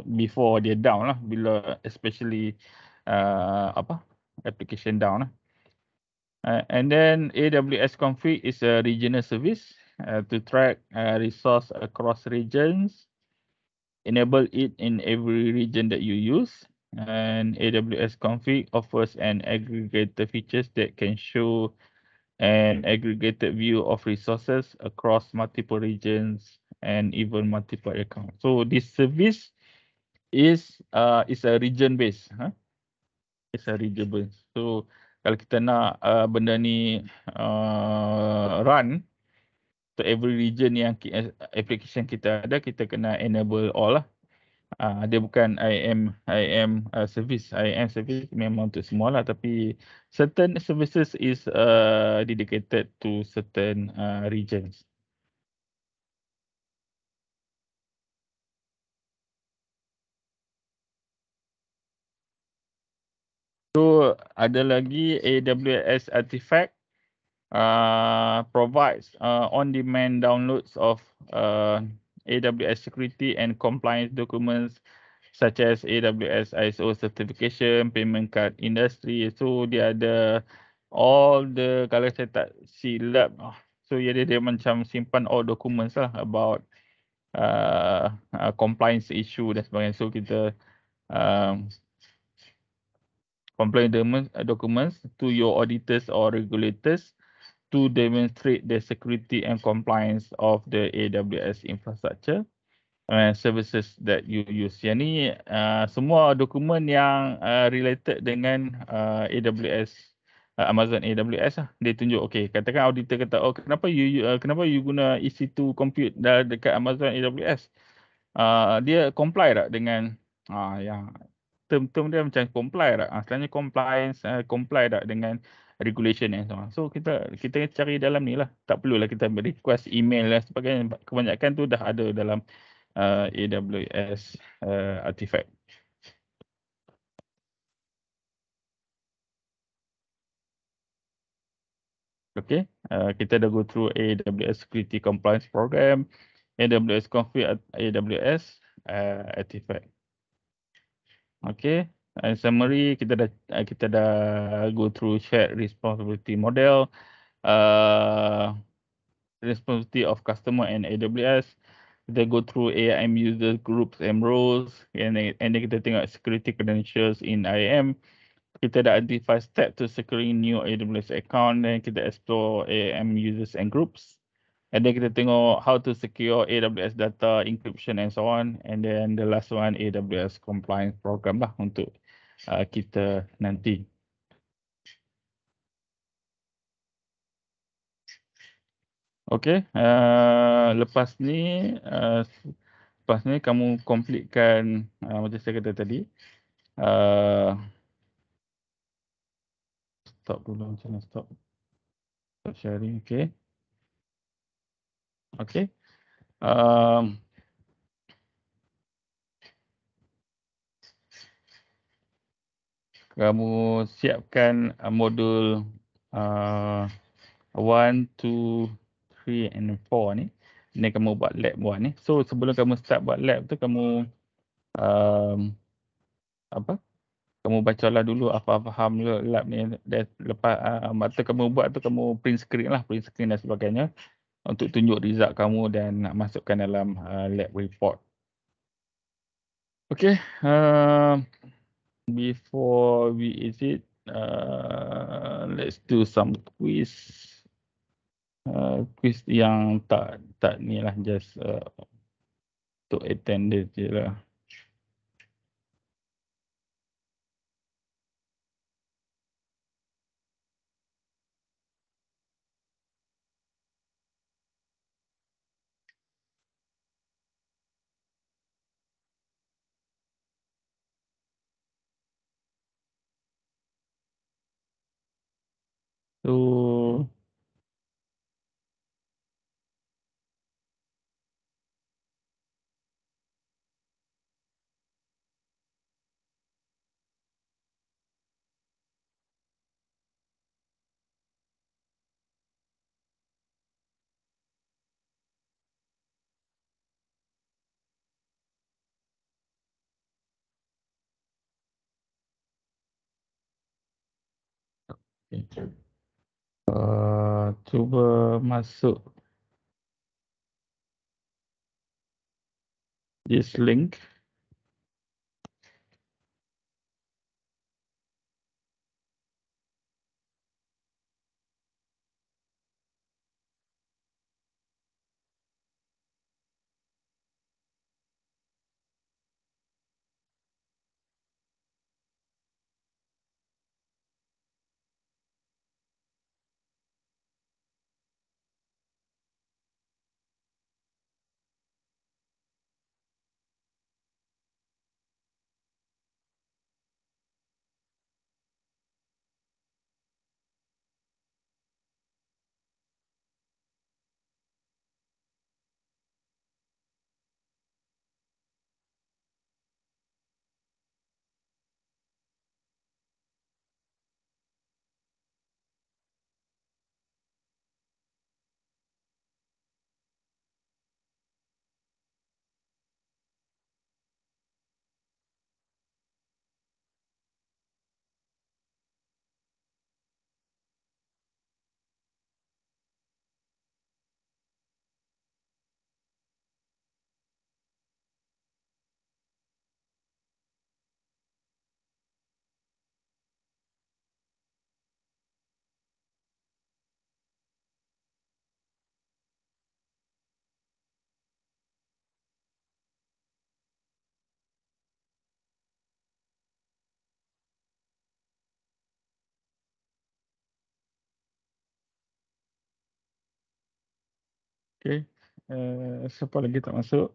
before dia down lah, bila especially application down lah. And then AWS config is a regional service to track resource across regions, enable it in every region that you use. And AWS config offers an aggregator features that can show an aggregated view of resources across multiple regions and even multiple accounts. So this service is a region based. It's a region based. So kalau kita nak benda ni run to every region yang application kita ada, kita kena enable all lah. Dia bukan IAM service. IAM service memang untuk semua lah, tapi certain services is dedicated to certain regions. So ada lagi AWS Artifact provides on-demand downloads of AWS security and compliance documents such as AWS ISO certification, payment card industry. So dia ada all the, kalau saya tak silap, so dia macam simpan all documents lah about compliance issue dan sebagainya. So kita compliance documents to your auditors or regulators to demonstrate the security and compliance of the AWS infrastructure and services that you use. Yang ni semua dokumen yang related dengan AWS, Amazon AWS lah. Dia tunjuk, okay, katakan auditor kata, oh kenapa you guna EC2 compute dekat Amazon AWS? Dia comply tak dengan yang term dia macam comply tak? Sebenarnya compliance, comply tak dengan regulation and so on. So kita cari dalam ni lah. Tak perlulah kita request email dan sebagainya. Kebanyakan tu dah ada dalam AWS Artifact. Okay, kita dah go through AWS Security Compliance Program, AWS Config, AWS Artifact. Okay, in summary, kita dah go through shared responsibility model, responsibility of customer and AWS. Kita go through AIM user groups and roles, and then kita tengok security credentials in IAM. Kita dah identify step to securing new AWS account, dan kita explore AIM users and groups. And then kita tengok how to secure AWS data, encryption and so on. And then the last one, AWS compliance program lah untuk kita nanti. Okay, lepas ni kamu completekan macam saya kata tadi. Stop dulu, macam mana stop sharing, okay. Okay. Kamu siapkan modul 1, 2, 3 and 4 ni. Ni kamu buat lab buat ni. So sebelum kamu start buat lab tu kamu um, apa? Kamu bacalah dulu apa faham lab ni, dan lepas masa kamu buat tu kamu print screen lah, print screen dan sebagainya untuk tunjuk result kamu dan nak masukkan dalam lab report. Okay, before we exit, let's do some quiz. Quiz yang tak ni lah, just untuk attendance je lah. So okay. Cuba masuk this link. Okay, siapa lagi tak masuk?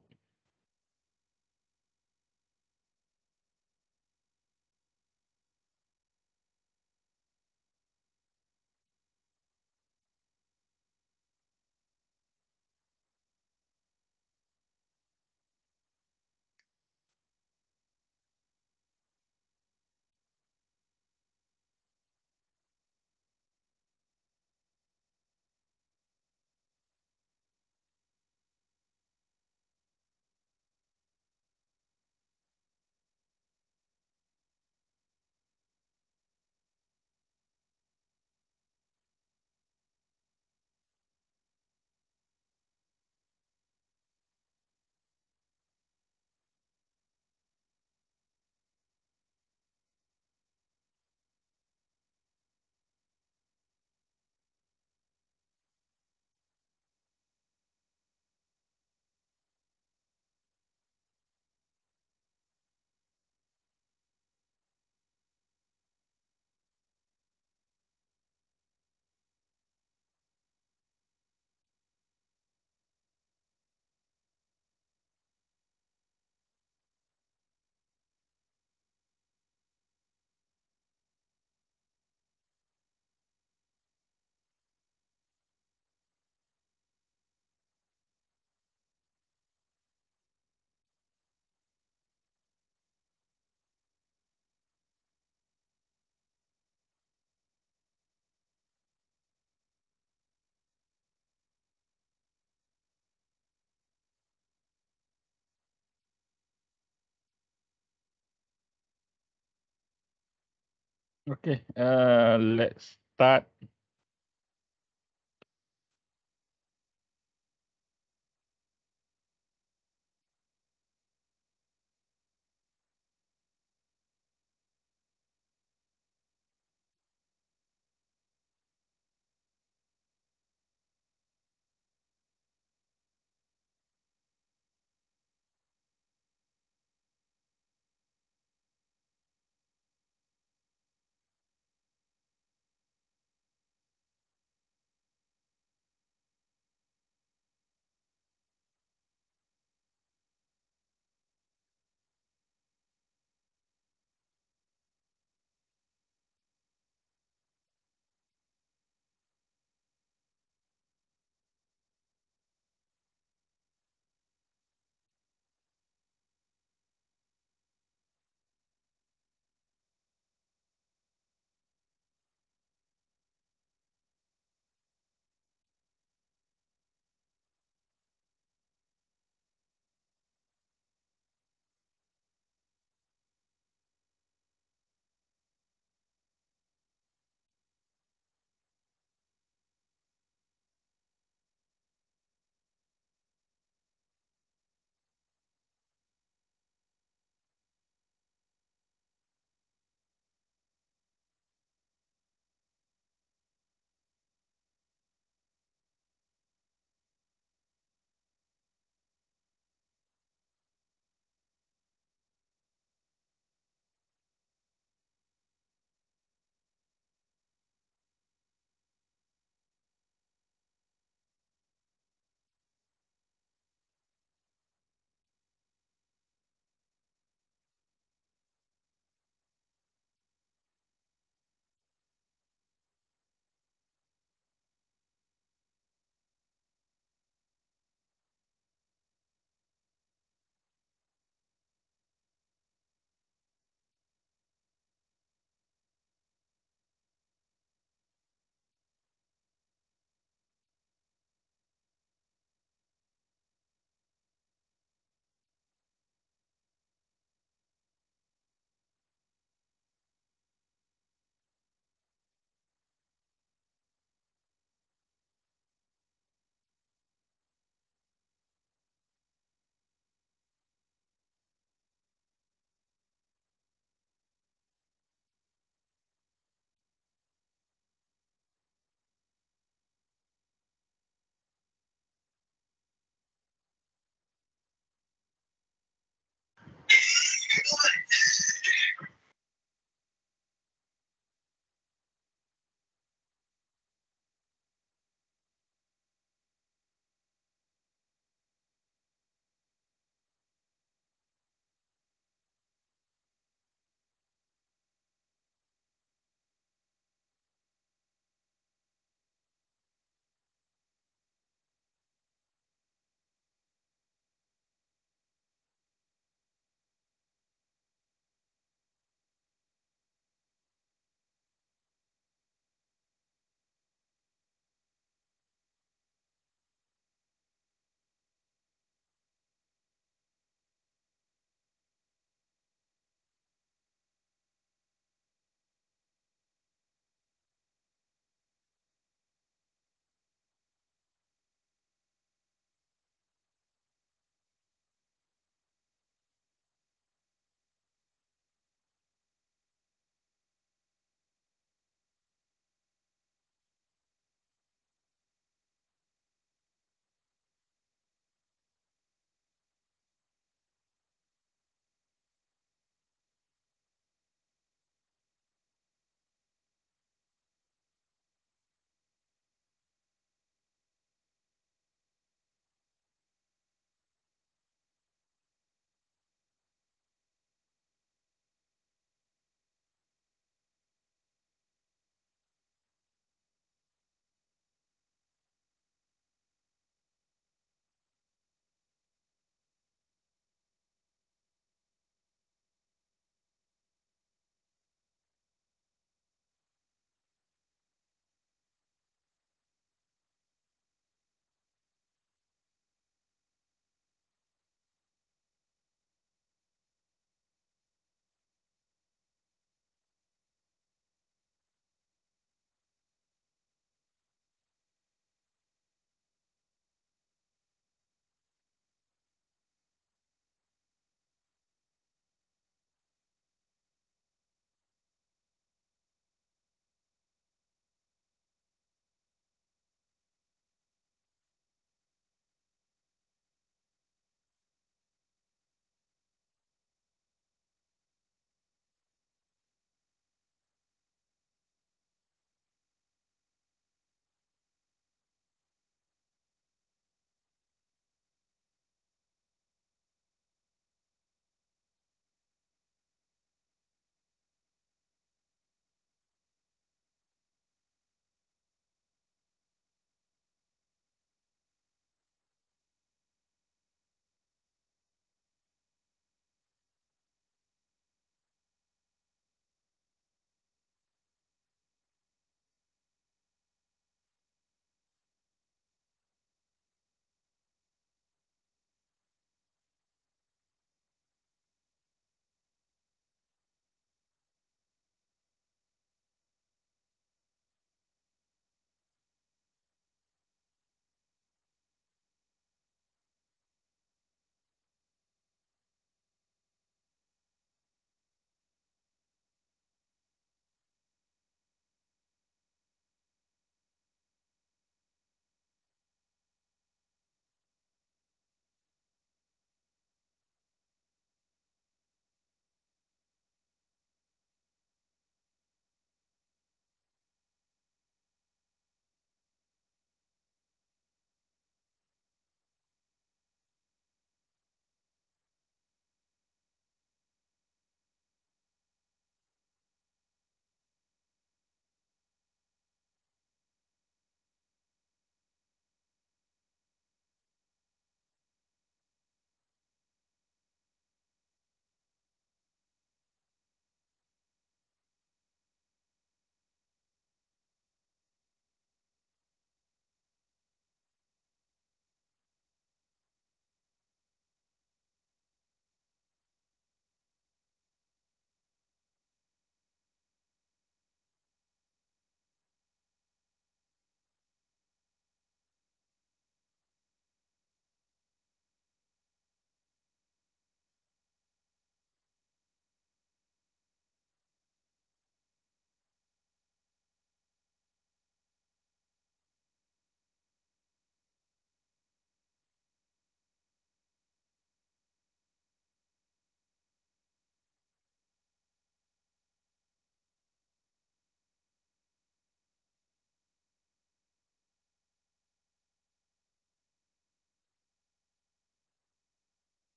Okay, let's start.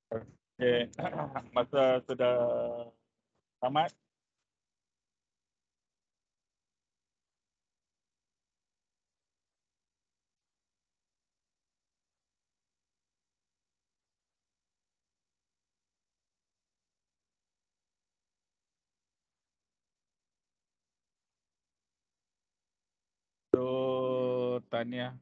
Okay. Masa sudah tamat. So, tahniah.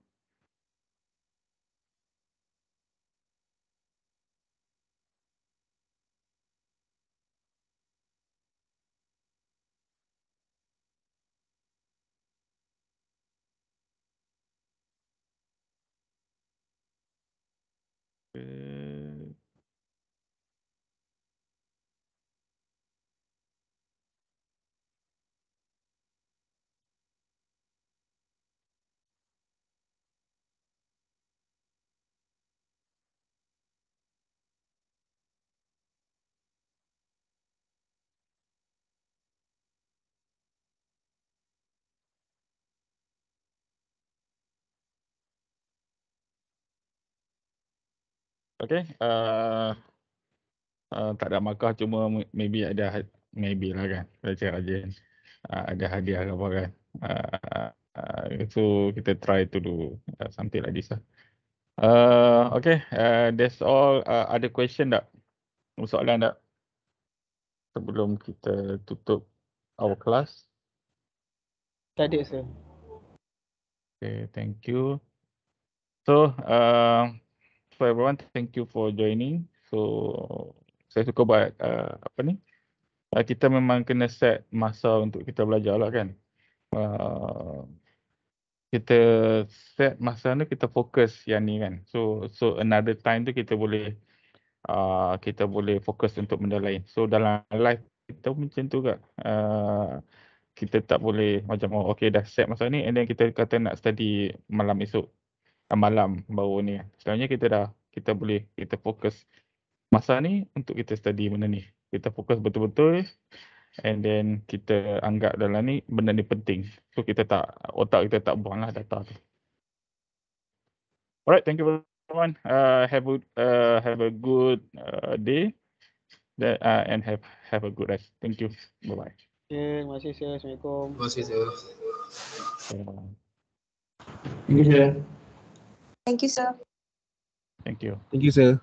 Okay. Tak ada markah, cuma maybe ada, maybe lah kan. Saya rajin. Ada hadiah ke apa kan. So kita try to do something like this lah. Okay. That's all. Ada question tak? Soalan tak? Sebelum kita tutup our class. Tak ada, sir. Okay, thank you. So, everyone, thank you for joining. So, saya suka buat apa ni? Kita memang kena set masa untuk kita belajar lah kan. Kita set masa tu kita fokus yang ni kan. So another time tu kita boleh fokus untuk benda lain. So dalam live kita macam tu juga. Kita tak boleh macam okay dah set masa ni and then kita kata nak study malam esok. Malam baru ni. Sebenarnya kita boleh fokus masa ni untuk kita study benda ni. Kita fokus betul-betul and then kita anggap dalam ni benda ni penting. So otak kita tak buang lah data tu. Alright, thank you everyone. Have a good day and have a good rest. Thank you. Bye bye. Terima kasih, sir. Assalamualaikum. Terima kasih, sir. Thank you, sir. Thank you, sir. Thank you. Thank you, sir.